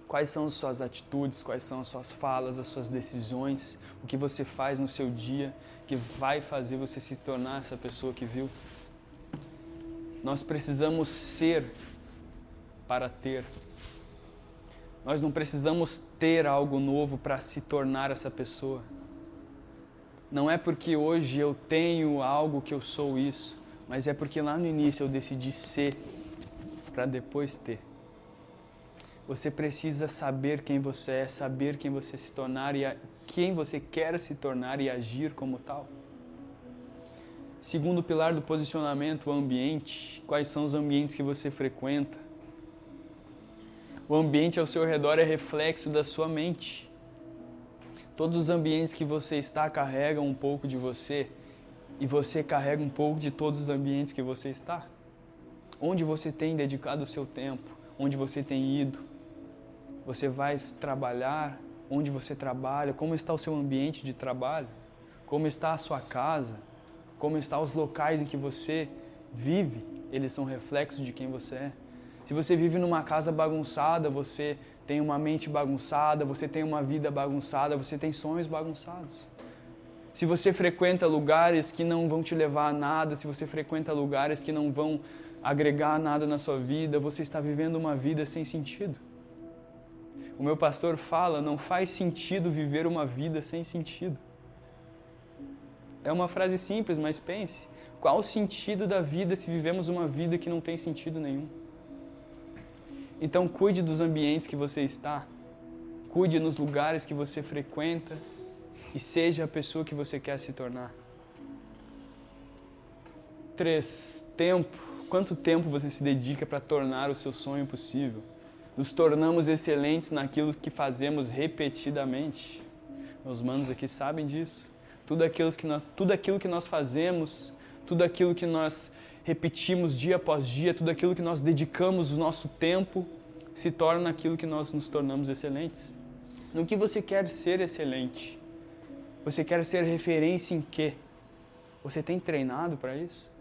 [SPEAKER 1] Quais são as suas atitudes, quais são as suas falas, as suas decisões, o que você faz no seu dia que vai fazer você se tornar essa pessoa que viu? Nós precisamos ser para ter. Nós não precisamos ter algo novo para se tornar essa pessoa. Não é porque hoje eu tenho algo que eu sou isso, mas é porque lá no início eu decidi ser para depois ter. Você precisa saber quem você é, saber quem você se tornar e quem você quer se tornar e agir como tal. Segundo pilar do posicionamento, o ambiente. Quais são os ambientes que você frequenta? O ambiente ao seu redor é reflexo da sua mente. Todos os ambientes que você está carregam um pouco de você e você carrega um pouco de todos os ambientes que você está. Onde você tem dedicado o seu tempo? Onde você tem ido? Você vai trabalhar? Onde você trabalha? Como está o seu ambiente de trabalho? Como está a sua casa? Como estão os locais em que você vive? Eles são reflexo de quem você é. Se você vive numa casa bagunçada, você tem uma mente bagunçada, você tem uma vida bagunçada, você tem sonhos bagunçados. Se você frequenta lugares que não vão te levar a nada, se você frequenta lugares que não vão agregar nada na sua vida, você está vivendo uma vida sem sentido. O meu pastor fala, não faz sentido viver uma vida sem sentido. É uma frase simples, mas pense, qual o sentido da vida se vivemos uma vida que não tem sentido nenhum? Então cuide dos ambientes que você está, cuide nos lugares que você frequenta e seja a pessoa que você quer se tornar. 3. Tempo. Quanto tempo você se dedica para tornar o seu sonho possível? Nos tornamos excelentes naquilo que fazemos repetidamente. Meus manos aqui sabem disso. Tudo aquilo que nós fazemos, tudo aquilo que nós repetimos dia após dia, tudo aquilo que nós dedicamos o nosso tempo, se torna aquilo que nós nos tornamos excelentes. No que você quer ser excelente? Você quer ser referência em quê? Você tem treinado para isso?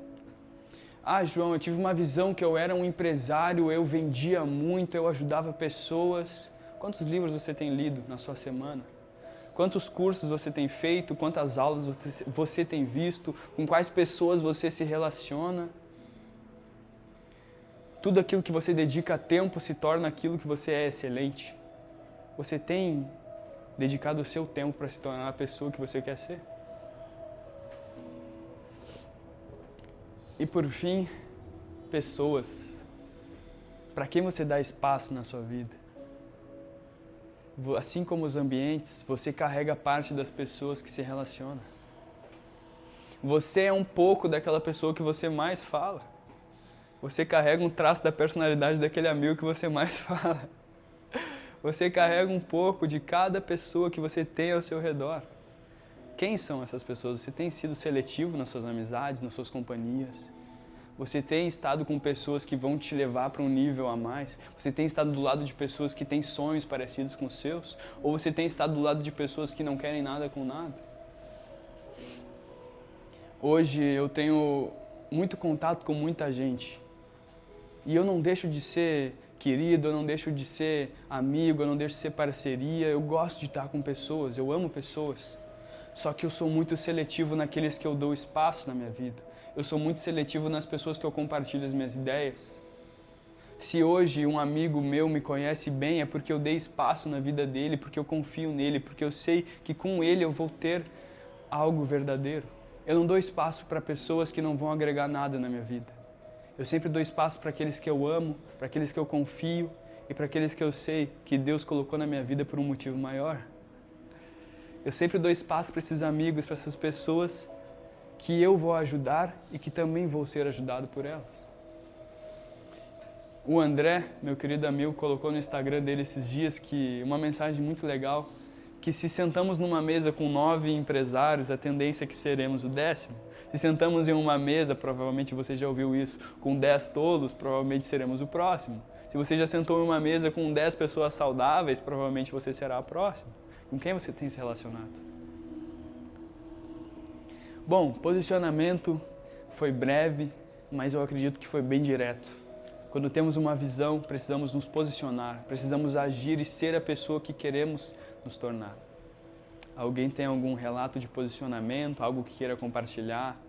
[SPEAKER 1] Ah, João, eu tive uma visão que eu era um empresário, eu vendia muito, eu ajudava pessoas. Quantos livros você tem lido na sua semana? Quantos cursos você tem feito? Quantas aulas você tem visto? Com quais pessoas você se relaciona? Tudo aquilo que você dedica tempo se torna aquilo que você é excelente. Você tem dedicado o seu tempo para se tornar a pessoa que você quer ser? E por fim, pessoas. Para quem você dá espaço na sua vida? Assim como os ambientes, você carrega parte das pessoas que se relacionam. Você é um pouco daquela pessoa que você mais fala. Você carrega um traço da personalidade daquele amigo que você mais fala. Você carrega um pouco de cada pessoa que você tem ao seu redor. Quem são essas pessoas? Você tem sido seletivo nas suas amizades, nas suas companhias? Você tem estado com pessoas que vão te levar para um nível a mais? Você tem estado do lado de pessoas que têm sonhos parecidos com os seus? Ou você tem estado do lado de pessoas que não querem nada com nada? Hoje eu tenho muito contato com muita gente. E eu não deixo de ser querido, eu não deixo de ser amigo, eu não deixo de ser parceria. Eu gosto de estar com pessoas, eu amo pessoas. Só que eu sou muito seletivo naqueles que eu dou espaço na minha vida. Eu sou muito seletivo nas pessoas que eu compartilho as minhas ideias. Se hoje um amigo meu me conhece bem, é porque eu dei espaço na vida dele, porque eu confio nele, porque eu sei que com ele eu vou ter algo verdadeiro. Eu não dou espaço para pessoas que não vão agregar nada na minha vida. Eu sempre dou espaço para aqueles que eu amo, para aqueles que eu confio e para aqueles que eu sei que Deus colocou na minha vida por um motivo maior. Eu sempre dou espaço para esses amigos, para essas pessoas que eu vou ajudar e que também vou ser ajudado por elas. O André, meu querido amigo, colocou no Instagram dele esses dias uma mensagem muito legal, que se sentamos numa mesa com 9 empresários, a tendência é que seremos o 10º. Se sentamos em uma mesa, provavelmente você já ouviu isso, com 10 tolos, provavelmente seremos o próximo. Se você já sentou em uma mesa com 10 pessoas saudáveis, provavelmente você será a próxima. Com quem você tem se relacionado? Bom, posicionamento foi breve, mas eu acredito que foi bem direto. Quando temos uma visão, precisamos nos posicionar, precisamos agir e ser a pessoa que queremos nos tornar. Alguém tem algum relato de posicionamento, algo que queira compartilhar?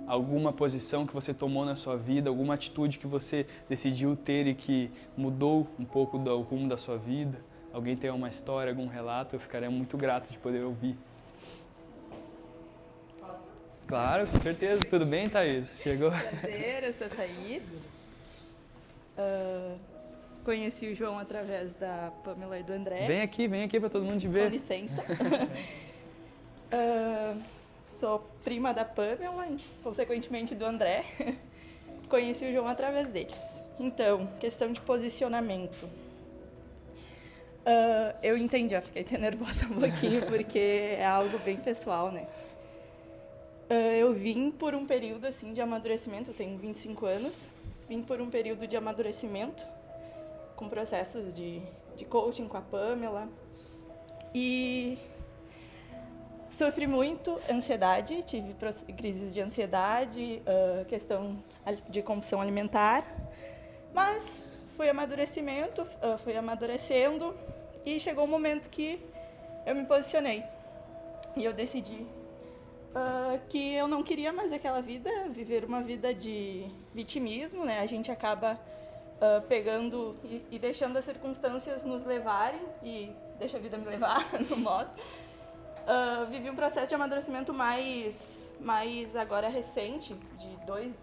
[SPEAKER 1] Alguma posição que você tomou na sua vida, alguma atitude que você decidiu ter e que mudou um pouco do rumo da sua vida? Alguém tem uma história, algum relato? Eu ficaria muito grato de poder ouvir. Claro, com certeza. Tudo bem, Thaís? Chegou?
[SPEAKER 7] Prazer, eu sou a Thaís. Conheci o João através da Pamela e do André.
[SPEAKER 1] Vem aqui para todo mundo te ver.
[SPEAKER 7] Com licença. Sou prima da Pamela, consequentemente do André. Conheci o João através deles. Então, questão de posicionamento. Eu entendi, já fiquei até nervosa um pouquinho, porque é algo bem pessoal, né? Eu vim por um período assim, de amadurecimento, eu tenho 25 anos, vim por um período de amadurecimento, com processos de coaching com a Pamela, e sofri muito ansiedade, tive crises de ansiedade, questão de compulsão alimentar, mas fui amadurecendo, e chegou um momento que eu me posicionei, e eu decidi que eu não queria mais aquela vida, viver uma vida de vitimismo, né? A gente acaba pegando e deixando as circunstâncias nos levarem e deixa a vida me levar, no modo. Vivi um processo de amadurecimento mais agora recente,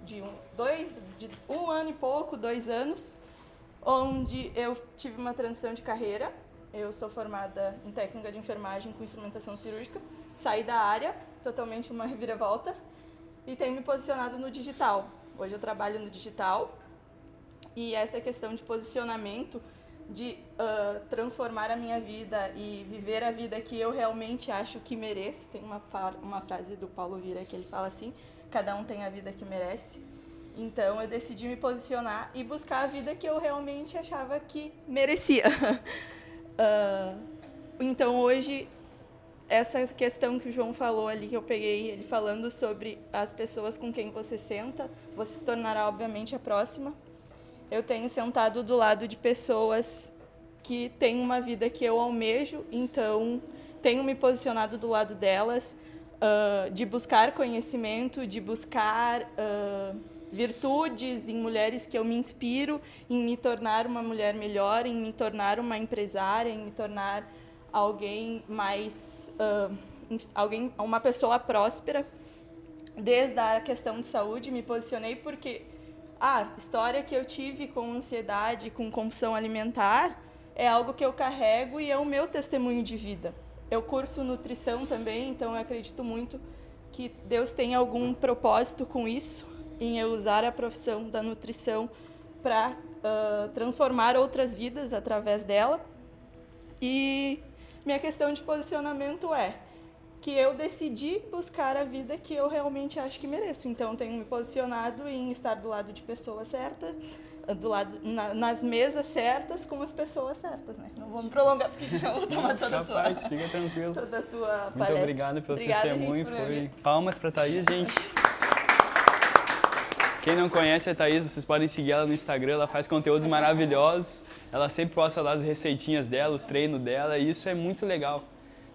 [SPEAKER 7] de um ano e pouco, 2 anos, onde eu tive uma transição de carreira. Eu sou formada em técnica de enfermagem com instrumentação cirúrgica, saí da área, totalmente uma reviravolta, e tenho me posicionado no digital. Hoje eu trabalho no digital e essa questão de posicionamento, de transformar a minha vida e viver a vida que eu realmente acho que mereço. Tem uma frase do Paulo Vieira que ele fala assim: cada um tem a vida que merece. Então eu decidi me posicionar e buscar a vida que eu realmente achava que merecia. Então hoje, essa questão que o João falou ali, que eu peguei ele falando sobre as pessoas com quem você senta, você se tornará obviamente a próxima. Eu tenho sentado do lado de pessoas que têm uma vida que eu almejo, então tenho me posicionado do lado delas, de buscar conhecimento, de buscar virtudes em mulheres que eu me inspiro, em me tornar uma mulher melhor, em me tornar uma empresária, em me tornar alguém mais, uma pessoa próspera. Desde a questão de saúde, me posicionei porque a história que eu tive com ansiedade, com compulsão alimentar, é algo que eu carrego e é o meu testemunho de vida. Eu curso nutrição também, então eu acredito muito que Deus tem algum propósito com isso, em eu usar a profissão da nutrição para transformar outras vidas através dela. E minha questão de posicionamento é que eu decidi buscar a vida que eu realmente acho que mereço. Então, tenho me posicionado em estar do lado de pessoas certas, nas mesas certas, com as pessoas certas, né? Não vou me prolongar, porque senão eu vou tomar toda a tua...
[SPEAKER 1] Fica tranquilo.
[SPEAKER 7] Toda a tua palestra.
[SPEAKER 1] Muito obrigado pelo testemunho. Foi palmas para a Thaís, gente. Quem não conhece a Thaís, vocês podem seguir ela no Instagram, ela faz conteúdos maravilhosos. Ela sempre posta lá as receitinhas dela, os treinos dela, e isso é muito legal.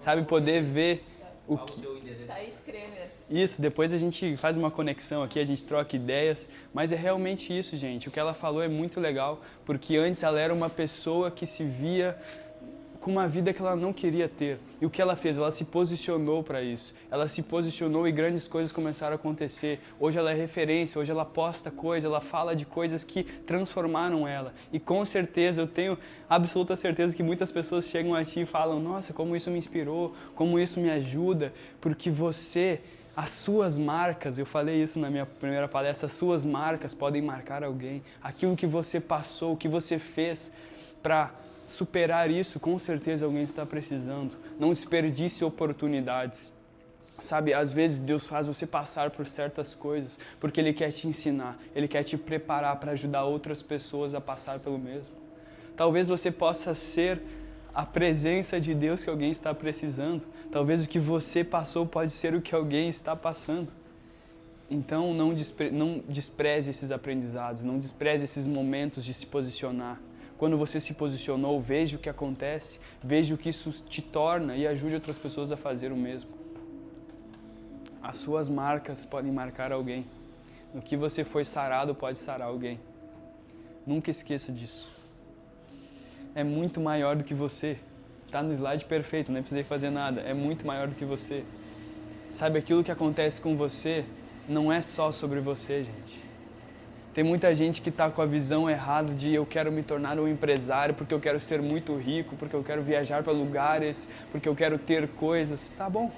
[SPEAKER 1] Sabe, poder ver o que...
[SPEAKER 7] Thaís Kremer.
[SPEAKER 1] Isso, depois a gente faz uma conexão aqui, a gente troca ideias, mas é realmente isso, gente. O que ela falou é muito legal, porque antes ela era uma pessoa que se via com uma vida que ela não queria ter. E o que ela fez? Ela se posicionou para isso. Ela se posicionou e grandes coisas começaram a acontecer. Hoje ela é referência, hoje ela posta coisas, ela fala de coisas que transformaram ela. E com certeza, eu tenho absoluta certeza que muitas pessoas chegam a ti e falam: nossa, como isso me inspirou, como isso me ajuda, porque você... As suas marcas, eu falei isso na minha primeira palestra, as suas marcas podem marcar alguém. Aquilo que você passou, o que você fez para superar isso, com certeza alguém está precisando. Não desperdice oportunidades. Sabe, às vezes Deus faz você passar por certas coisas porque Ele quer te ensinar, Ele quer te preparar para ajudar outras pessoas a passar pelo mesmo. Talvez você possa ser a presença de Deus que alguém está precisando. Talvez o que você passou pode ser o que alguém está passando. Então não despreze esses aprendizados, não despreze esses momentos de se posicionar. Quando você se posicionou, veja o que acontece, veja o que isso te torna e ajude outras pessoas a fazer o mesmo. As suas marcas podem marcar alguém. No que você foi sarado pode sarar alguém. Nunca esqueça disso. É muito maior do que você. Está no slide perfeito, nem precisei fazer nada. É muito maior do que você. Sabe, aquilo que acontece com você não é só sobre você, gente. Tem muita gente que está com a visão errada de eu quero me tornar um empresário porque eu quero ser muito rico, porque eu quero viajar para lugares, porque eu quero ter coisas. Tá bom.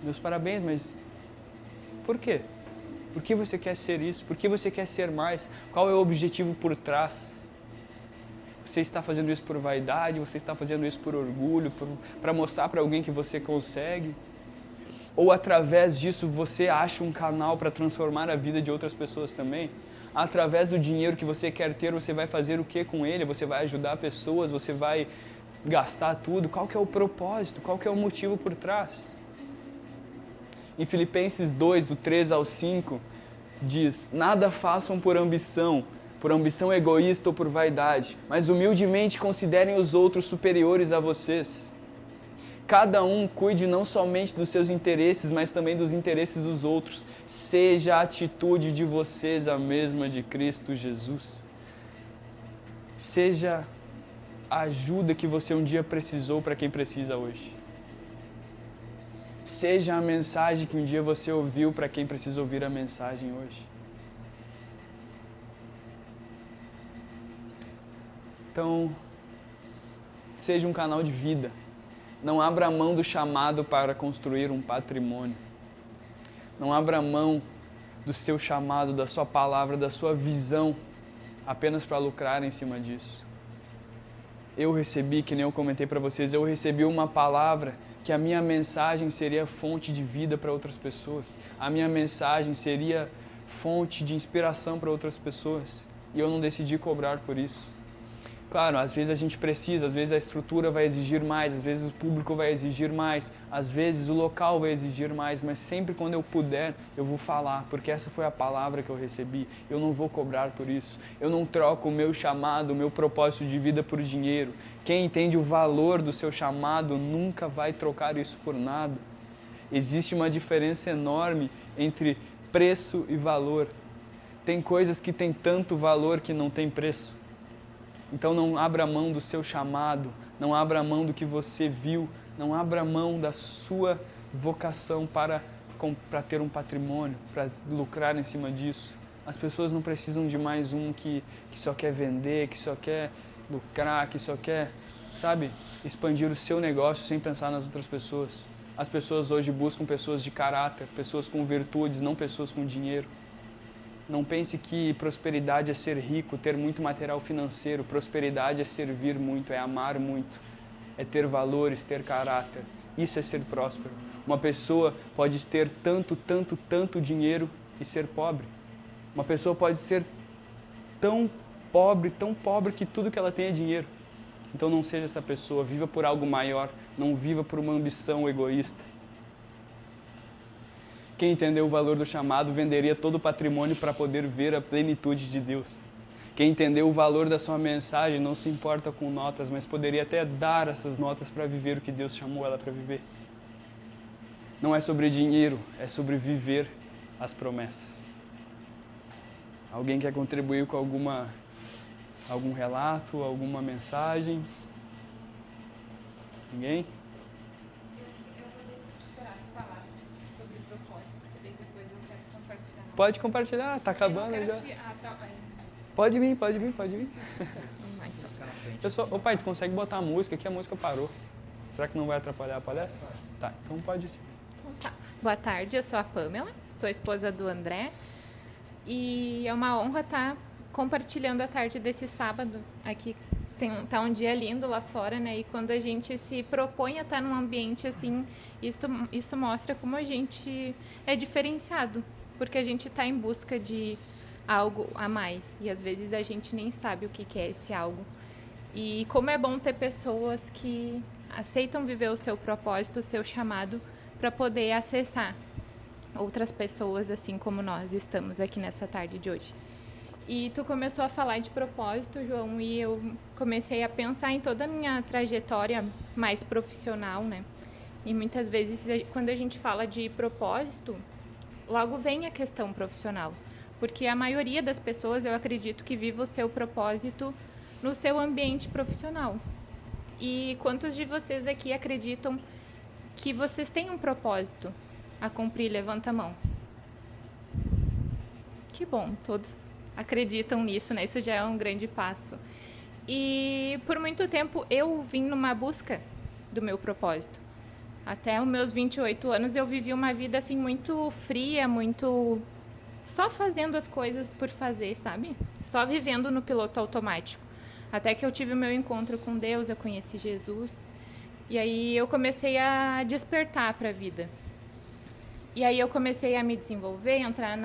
[SPEAKER 1] Meus parabéns, mas por quê? Por que você quer ser isso? Por que você quer ser mais? Qual é o objetivo por trás? Você está fazendo isso por vaidade? Você está fazendo isso por orgulho? Para mostrar para alguém que você consegue? Ou através disso você acha um canal para transformar a vida de outras pessoas também? Através do dinheiro que você quer ter, você vai fazer o que com ele? Você vai ajudar pessoas? Você vai gastar tudo? Qual que é o propósito? Qual que é o motivo por trás? Em Filipenses 2, do 3 ao 5, diz: nada façam por ambição egoísta ou por vaidade, mas humildemente considerem os outros superiores a vocês. Cada um cuide não somente dos seus interesses, mas também dos interesses dos outros. Seja a atitude de vocês a mesma de Cristo Jesus. Seja a ajuda que você um dia precisou para quem precisa hoje. Seja a mensagem que um dia você ouviu para quem precisa ouvir a mensagem hoje. Então, seja um canal de vida. Não abra mão do chamado para construir um patrimônio. Não abra mão do seu chamado, da sua palavra, da sua visão, apenas para lucrar em cima disso. Eu recebi, que nem eu comentei para vocês, eu recebi uma palavra que a minha mensagem seria fonte de vida para outras pessoas. A minha mensagem seria fonte de inspiração para outras pessoas. E eu não decidi cobrar por isso. Claro, às vezes a gente precisa, às vezes a estrutura vai exigir mais, às vezes o público vai exigir mais, às vezes o local vai exigir mais, mas sempre quando eu puder, eu vou falar, porque essa foi a palavra que eu recebi. Eu não vou cobrar por isso. Eu não troco o meu chamado, o meu propósito de vida por dinheiro. Quem entende o valor do seu chamado nunca vai trocar isso por nada. Existe uma diferença enorme entre preço e valor. Tem coisas que têm tanto valor que não tem preço. Então não abra mão do seu chamado, não abra mão do que você viu, não abra mão da sua vocação para ter um patrimônio, para lucrar em cima disso. As pessoas não precisam de mais um que só quer vender, que só quer lucrar, que só quer, sabe, expandir o seu negócio sem pensar nas outras pessoas. As pessoas hoje buscam pessoas de caráter, pessoas com virtudes, não pessoas com dinheiro. Não pense que prosperidade é ser rico, ter muito material financeiro. Prosperidade é servir muito, é amar muito, é ter valores, ter caráter. Isso é ser próspero. Uma pessoa pode ter tanto dinheiro e ser pobre. Uma pessoa pode ser tão pobre que tudo que ela tem é dinheiro. Então não seja essa pessoa, viva por algo maior, não viva por uma ambição egoísta. Quem entendeu o valor do chamado venderia todo o patrimônio para poder ver a plenitude de Deus. Quem entendeu o valor da sua mensagem não se importa com notas, mas poderia até dar essas notas para viver o que Deus chamou ela para viver. Não é sobre dinheiro, é sobre viver as promessas. Alguém quer contribuir com algum relato, alguma mensagem? Ninguém? Pode compartilhar, tá acabando já. Pode vir. Ô pai, tu consegue botar a música aqui? A música parou. Será que não vai atrapalhar a palestra? Tá, então pode sim.
[SPEAKER 8] Então tá. Boa tarde, eu sou a Pamela, sou a esposa do André. E é uma honra estar compartilhando a tarde desse sábado aqui. Tá um dia lindo lá fora, né? E quando a gente se propõe a estar num ambiente assim, isso mostra como a gente é diferenciado. Porque a gente está em busca de algo a mais. E às vezes a gente nem sabe o que é esse algo. E como é bom ter pessoas que aceitam viver o seu propósito, o seu chamado, para poder acessar outras pessoas assim como nós estamos aqui nessa tarde de hoje. E tu começou a falar de propósito, João, e eu comecei a pensar em toda a minha trajetória mais profissional, né? E muitas vezes, quando a gente fala de propósito, logo vem a questão profissional, porque a maioria das pessoas, eu acredito, que vive o seu propósito no seu ambiente profissional. E quantos de vocês aqui acreditam que vocês têm um propósito a cumprir? Levanta a mão. Que bom, todos acreditam nisso, né? Isso já é um grande passo. E por muito tempo eu vim numa busca do meu propósito. Até os meus 28 anos eu vivi uma vida assim muito fria, muito só fazendo as coisas por fazer, sabe? Só vivendo no piloto automático. Até que eu tive o meu encontro com Deus, eu conheci Jesus. E aí eu comecei a despertar para a vida. E aí eu comecei a me desenvolver, entrar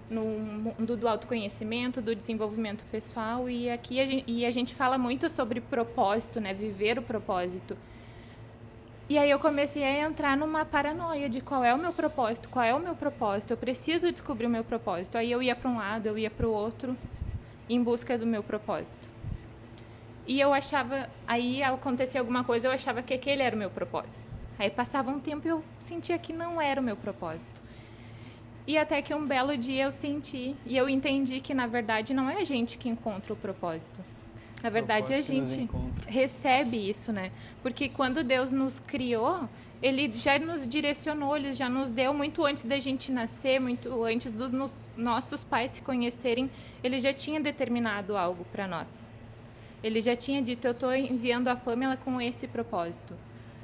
[SPEAKER 8] no mundo do autoconhecimento, do desenvolvimento pessoal. E aqui a gente fala muito sobre propósito, né? Viver o propósito. E aí eu comecei a entrar numa paranoia de qual é o meu propósito, eu preciso descobrir o meu propósito. Aí eu ia para um lado, eu ia para o outro, em busca do meu propósito. E eu achava, aí acontecia alguma coisa, eu achava que aquele era o meu propósito. Aí passava um tempo e eu sentia que não era o meu propósito. E até que um belo dia eu senti, e eu entendi que na verdade não é a gente que encontra o propósito. Na verdade, a gente recebe isso, né? Porque quando Deus nos criou, Ele já nos direcionou, Ele já nos deu muito antes da gente nascer, muito antes dos nossos pais se conhecerem, Ele já tinha determinado algo para nós. Ele já tinha dito, eu estou enviando a Pamela com esse propósito.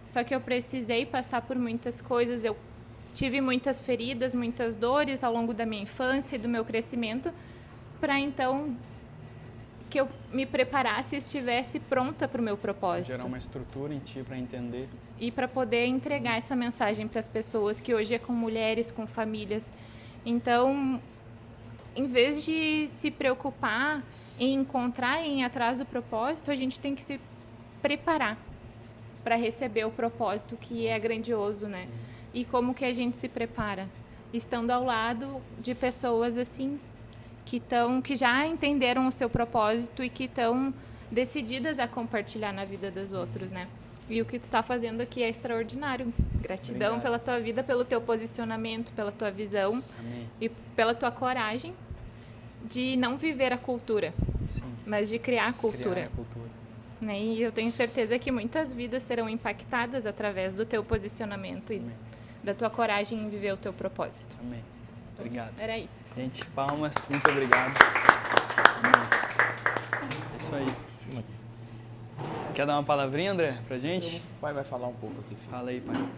[SPEAKER 8] Só que eu precisei passar por muitas coisas, eu tive muitas feridas, muitas dores ao longo da minha infância e do meu crescimento, para então que eu me preparasse e estivesse pronta para o meu propósito.
[SPEAKER 1] Gerar uma estrutura em ti para entender.
[SPEAKER 8] E para poder entregar essa mensagem para as pessoas, que hoje é com mulheres, com famílias. Então, em vez de se preocupar em encontrar e em ir atrás do propósito, a gente tem que se preparar para receber o propósito, que é grandioso, né? E como que a gente se prepara? Estando ao lado de pessoas assim que já entenderam o seu propósito e que estão decididas a compartilhar na vida dos outros, né? E o que tu está fazendo aqui é extraordinário. Gratidão
[SPEAKER 1] Obrigado.
[SPEAKER 8] pela tua vida, pelo teu posicionamento, pela tua visão.
[SPEAKER 1] Amém.
[SPEAKER 8] E pela tua coragem de não viver a cultura,
[SPEAKER 1] Sim.
[SPEAKER 8] mas de criar a cultura.
[SPEAKER 1] Criar a cultura.
[SPEAKER 8] Né? E eu tenho certeza que muitas vidas serão impactadas através do teu posicionamento e
[SPEAKER 1] Amém.
[SPEAKER 8] da tua coragem em viver o teu propósito.
[SPEAKER 1] Amém. Obrigado.
[SPEAKER 8] Era isso.
[SPEAKER 1] Gente, palmas. Muito obrigado. Amém. É isso aí.
[SPEAKER 9] Filma aqui.
[SPEAKER 1] Quer dar uma palavrinha, André, pra gente?
[SPEAKER 9] O pai vai falar um pouco aqui, filho.
[SPEAKER 1] Fala aí, pai.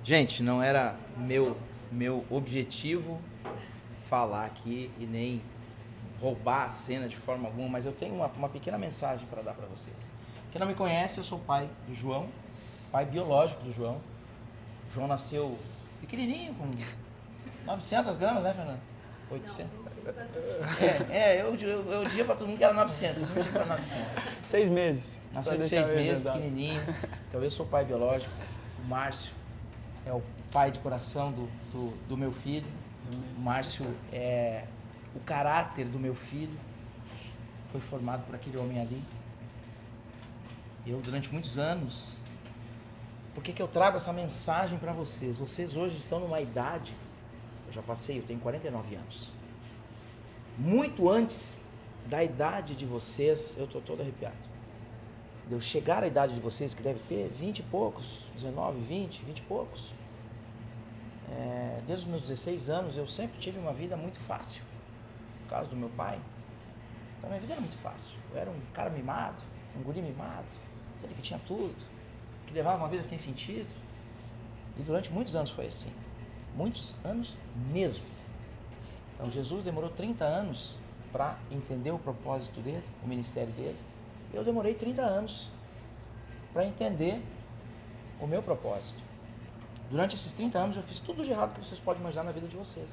[SPEAKER 9] Gente, não era meu objetivo falar aqui e nem roubar a cena de forma alguma, mas eu tenho uma pequena mensagem para dar para vocês. Quem não me conhece, eu sou o pai do João, pai biológico do João. O João nasceu pequenininho, com 900 gramas, né, Fernanda? 800? Eu dizia para todo mundo que era 900, eu não tinha que era 900.
[SPEAKER 1] 6 meses.
[SPEAKER 9] Nasceu
[SPEAKER 1] Só
[SPEAKER 9] de
[SPEAKER 1] deixar
[SPEAKER 9] 6
[SPEAKER 1] eu
[SPEAKER 9] meses,
[SPEAKER 1] exato.
[SPEAKER 9] pequenininho. Então eu sou pai biológico. O Márcio é o pai de coração do meu filho. O Márcio é o caráter do meu filho. Foi formado por aquele homem ali. Eu, durante muitos anos... Por que eu trago essa mensagem para vocês? Vocês hoje estão numa idade... Eu já passei, eu tenho 49 anos. Muito antes da idade de vocês, eu estou todo arrepiado. De eu chegar à idade de vocês, que deve ter 20 e poucos, 19, 20 e poucos. Desde os meus 16 anos, eu sempre tive uma vida muito fácil. Por causa do meu pai. Então, minha vida era muito fácil. Eu era um cara mimado, um guri mimado, aquele que tinha tudo, que levava uma vida sem sentido. E durante muitos anos foi assim. Muitos anos mesmo. Então, Jesus demorou 30 anos para entender o propósito dele, o ministério dele. Eu demorei 30 anos para entender o meu propósito. Durante esses 30 anos eu fiz tudo de errado que vocês podem imaginar na vida de vocês.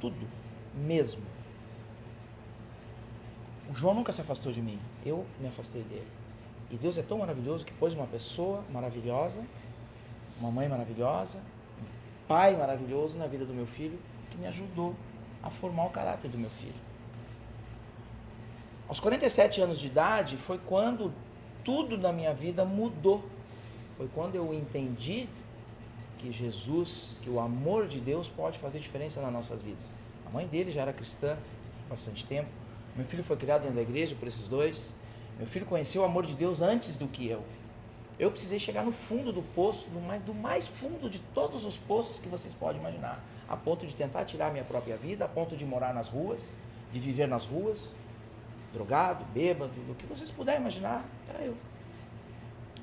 [SPEAKER 9] Tudo. Mesmo. O João nunca se afastou de mim. Eu me afastei dele. E Deus é tão maravilhoso que pôs uma pessoa maravilhosa, uma mãe maravilhosa, um pai maravilhoso na vida do meu filho, que me ajudou a formar o caráter do meu filho. Aos 47 anos de idade foi quando tudo na minha vida mudou. Foi quando eu entendi que Jesus, que o amor de Deus pode fazer diferença nas nossas vidas. A mãe dele já era cristã há bastante tempo. Meu filho foi criado dentro da igreja por esses dois. Meu filho conheceu o amor de Deus antes do que eu. Eu precisei chegar no fundo do poço, do mais fundo de todos os poços que vocês podem imaginar. A ponto de tentar tirar a minha própria vida, a ponto de morar nas ruas, de viver nas ruas, drogado, bêbado, do que vocês puderem imaginar, era eu.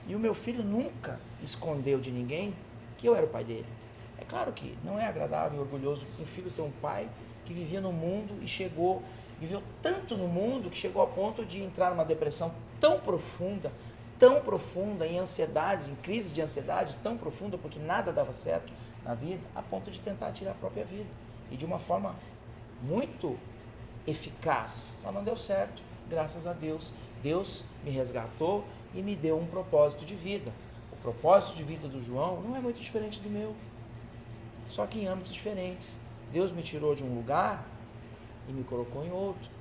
[SPEAKER 9] E o meu filho nunca escondeu de ninguém que eu era o pai dele. É claro que não é agradável e orgulhoso um filho ter um pai que vivia no mundo e viveu tanto no mundo que chegou ao ponto de entrar numa depressão tão profunda, em ansiedades, em crises de ansiedade tão profunda, porque nada dava certo na vida, a ponto de tentar tirar a própria vida. E de uma forma muito eficaz. Mas não deu certo, graças a Deus. Deus me resgatou e me deu um propósito de vida. O propósito de vida do João não é muito diferente do meu, só que em âmbitos diferentes. Deus me tirou de um lugar e me colocou em outro.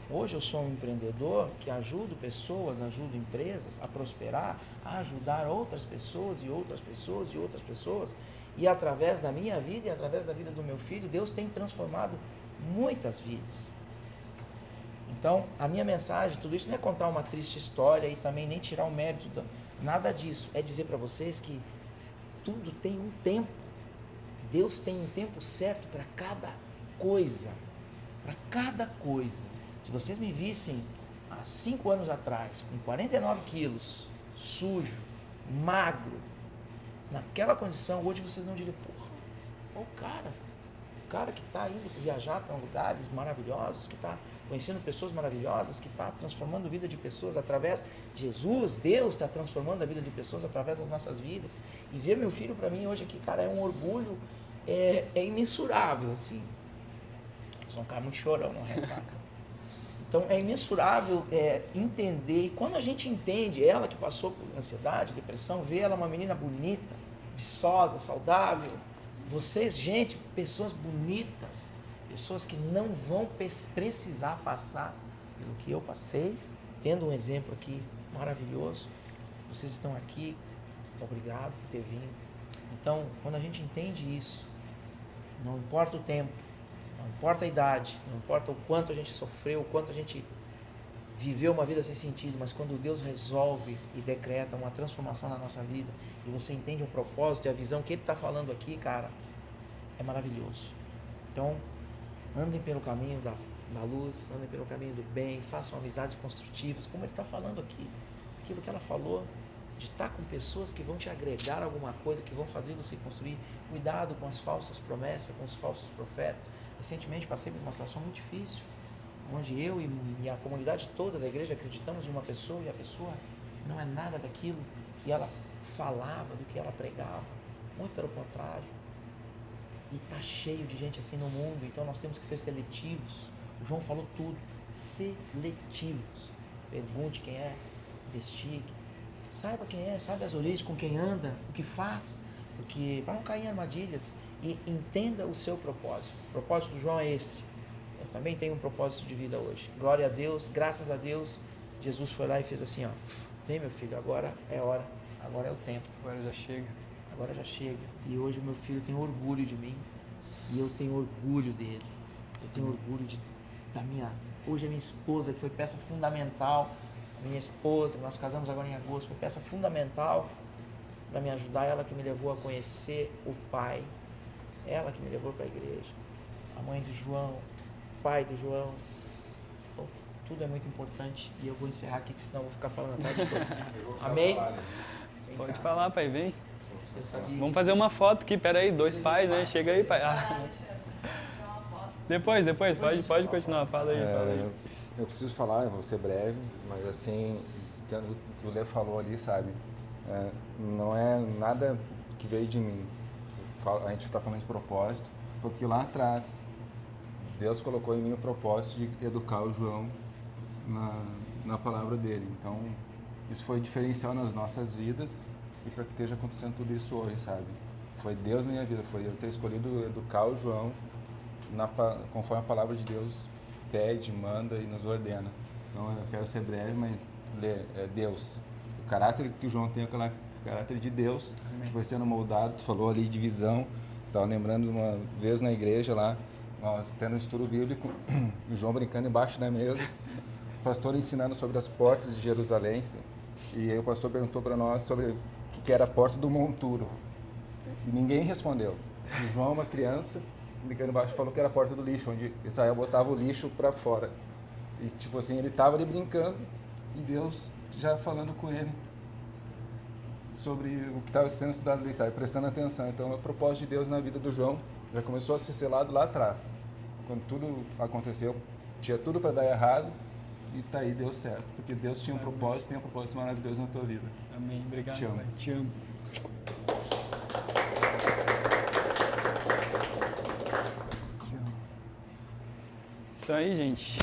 [SPEAKER 9] Hoje eu sou um empreendedor que ajudo pessoas, ajudo empresas a prosperar, a ajudar outras pessoas e outras pessoas e outras pessoas. E através da minha vida e através da vida do meu filho, Deus tem transformado muitas vidas. Então, a minha mensagem, tudo isso não é contar uma triste história e também nem tirar o mérito, nada disso. É dizer para vocês que tudo tem um tempo. Deus tem um tempo certo para cada coisa. Para cada coisa. Se vocês me vissem há 5 anos atrás, com 49 quilos, sujo, magro, naquela condição, hoje vocês não diriam, porra, olha o cara que está indo viajar para lugares maravilhosos, que está conhecendo pessoas maravilhosas, que está transformando a vida de pessoas através de Jesus, Deus está transformando a vida de pessoas através das nossas vidas. E ver meu filho para mim hoje aqui, cara, é um orgulho, é imensurável, assim. Eu sou um cara muito chorão, não é, cara? Então é imensurável entender, e quando a gente entende, ela que passou por ansiedade, depressão, vê ela uma menina bonita, viçosa, saudável, vocês, gente, pessoas bonitas, pessoas que não vão precisar passar pelo que eu passei, tendo um exemplo aqui maravilhoso, vocês estão aqui, obrigado por ter vindo. Então, quando a gente entende isso, não importa o tempo, não importa a idade, não importa o quanto a gente sofreu, o quanto a gente viveu uma vida sem sentido, mas quando Deus resolve e decreta uma transformação na nossa vida, e você entende o propósito e a visão que Ele está falando aqui, cara, é maravilhoso. Então, andem pelo caminho da luz, andem pelo caminho do bem, façam amizades construtivas, como Ele está falando aqui. Aquilo que ela falou, de estar com pessoas que vão te agregar alguma coisa, que vão fazer você construir. Cuidado com as falsas promessas, com os falsos profetas. Recentemente passei por uma situação muito difícil, onde eu e a comunidade toda da igreja acreditamos em uma pessoa e a pessoa não é nada daquilo que ela falava, do que ela pregava, muito pelo contrário. E está cheio de gente assim no mundo, então nós temos que ser seletivos. O João falou tudo, seletivos. Pergunte quem é, investigue, saiba quem é, saiba as origens, com quem anda, o que faz, porque para não cair em armadilhas, e entenda o seu propósito. O propósito do João é esse. Eu também tenho um propósito de vida hoje. Glória a Deus, graças a Deus, Jesus foi lá e fez assim, ó, vem meu filho, agora é hora, agora é o tempo.
[SPEAKER 1] Agora já chega.
[SPEAKER 9] Agora já chega. E hoje o meu filho tem orgulho de mim, e eu tenho orgulho dele. Eu tenho orgulho da minha... Hoje a minha esposa, que foi peça fundamental, a minha esposa, nós casamos agora em agosto, foi peça fundamental para me ajudar, ela que me levou a conhecer o pai, ela que me levou para a igreja, a mãe do João, o pai do João. Então, tudo é muito importante e eu vou encerrar aqui, senão eu vou ficar falando a tarde toda. Amém?
[SPEAKER 1] Pode falar, pai, vem. Vamos fazer uma foto aqui, pera aí, 2 pais, né? Chega aí, pai. Depois, pode continuar, fala aí.
[SPEAKER 4] Eu preciso falar, eu vou ser breve, mas assim, o que o Lê falou ali, sabe, não é nada que veio de mim. A gente está falando de propósito, porque lá atrás Deus colocou em mim o propósito de educar o João na palavra dele. Então, isso foi diferencial nas nossas vidas e para que esteja acontecendo tudo isso hoje, sabe? Foi Deus na minha vida, foi eu ter escolhido educar o João conforme a palavra de Deus pede, manda e nos ordena. Então eu quero ser breve, mas Deus. O caráter que o João tem é o caráter de Deus. Amém. Que foi sendo moldado. Tu falou ali de visão. Estava lembrando uma vez na igreja lá, nós tendo um estudo bíblico, o João brincando embaixo da mesa, o pastor ensinando sobre as portas de Jerusalém. E aí o pastor perguntou para nós sobre o que era a porta do monturo. E ninguém respondeu. O João, uma criança, brincando embaixo, falou que era a porta do lixo, onde Israel botava o lixo para fora. E tipo assim, ele estava ali brincando e Deus já falando com ele sobre o que estava sendo estudado ali, sabe? Prestando atenção. Então, o propósito de Deus na vida do João já começou a ser selado lá atrás. Quando tudo aconteceu, tinha tudo para dar errado e tá aí, deu certo. Porque Deus tinha um propósito, tem um propósito maravilhoso na tua vida.
[SPEAKER 1] Amém. Obrigado.
[SPEAKER 4] Te amo.
[SPEAKER 1] Pai. Te amo. Isso aí, gente.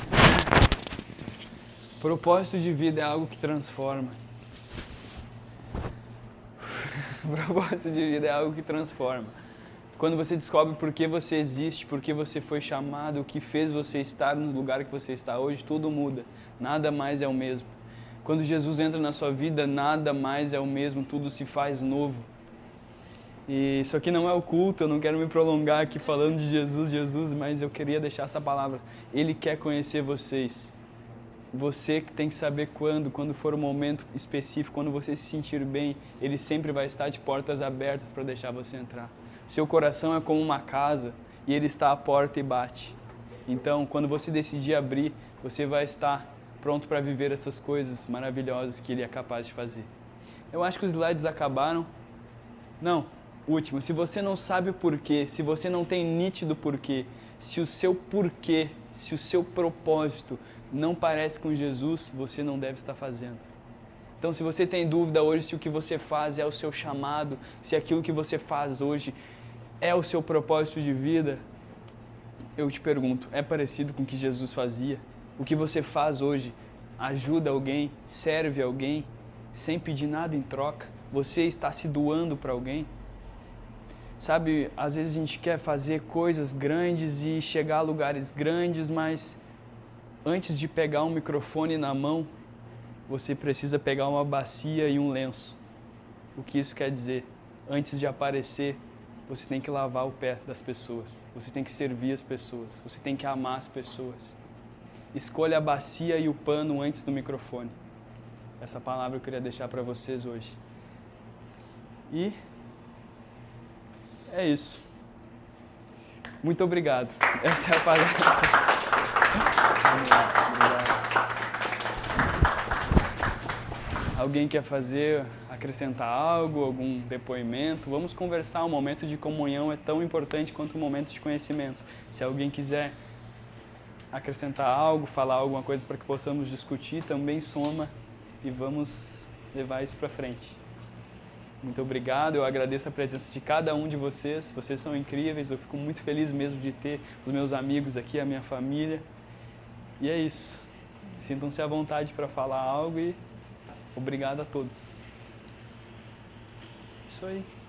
[SPEAKER 1] Propósito de vida é algo que transforma. Propósito de vida é algo que transforma. Quando você descobre por que você existe, por que você foi chamado, o que fez você estar no lugar que você está hoje, tudo muda. Nada mais é o mesmo. Quando Jesus entra na sua vida, nada mais é o mesmo, tudo se faz novo. E isso aqui não é o culto, eu não quero me prolongar aqui falando de Jesus, mas eu queria deixar essa palavra. Ele quer conhecer vocês. Você que tem que saber quando for o momento específico, quando você se sentir bem, Ele sempre vai estar de portas abertas para deixar você entrar. Seu coração é como uma casa e Ele está à porta e bate. Então, quando você decidir abrir, você vai estar pronto para viver essas coisas maravilhosas que Ele é capaz de fazer. Eu acho que os slides acabaram. Não, último. Se você não sabe o porquê, se você não tem nítido porquê, se o seu porquê, se o seu propósito não parece com Jesus, você não deve estar fazendo. Então, se você tem dúvida hoje se o que você faz é o seu chamado, se aquilo que você faz hoje é o seu propósito de vida, eu te pergunto, é parecido com o que Jesus fazia? O que você faz hoje ajuda alguém, serve alguém, sem pedir nada em troca? Você está se doando para alguém? Sabe, às vezes a gente quer fazer coisas grandes e chegar a lugares grandes, mas antes de pegar um microfone na mão, você precisa pegar uma bacia e um lenço. O que isso quer dizer? Antes de aparecer, você tem que lavar o pé das pessoas, você tem que servir as pessoas, você tem que amar as pessoas. Escolha a bacia e o pano antes do microfone. Essa palavra eu queria deixar para vocês hoje. E é isso. Muito obrigado. Essa é a palestra. Obrigado. Alguém quer acrescentar algo, algum depoimento? Vamos conversar. Um momento de comunhão é tão importante quanto um momento de conhecimento. Se alguém quiser acrescentar algo, falar alguma coisa para que possamos discutir, também soma e vamos levar isso para frente. Muito obrigado, eu agradeço a presença de cada um de vocês. Vocês são incríveis, eu fico muito feliz mesmo de ter os meus amigos aqui, a minha família. E é isso. Sintam-se à vontade para falar algo e obrigado a todos. Isso aí.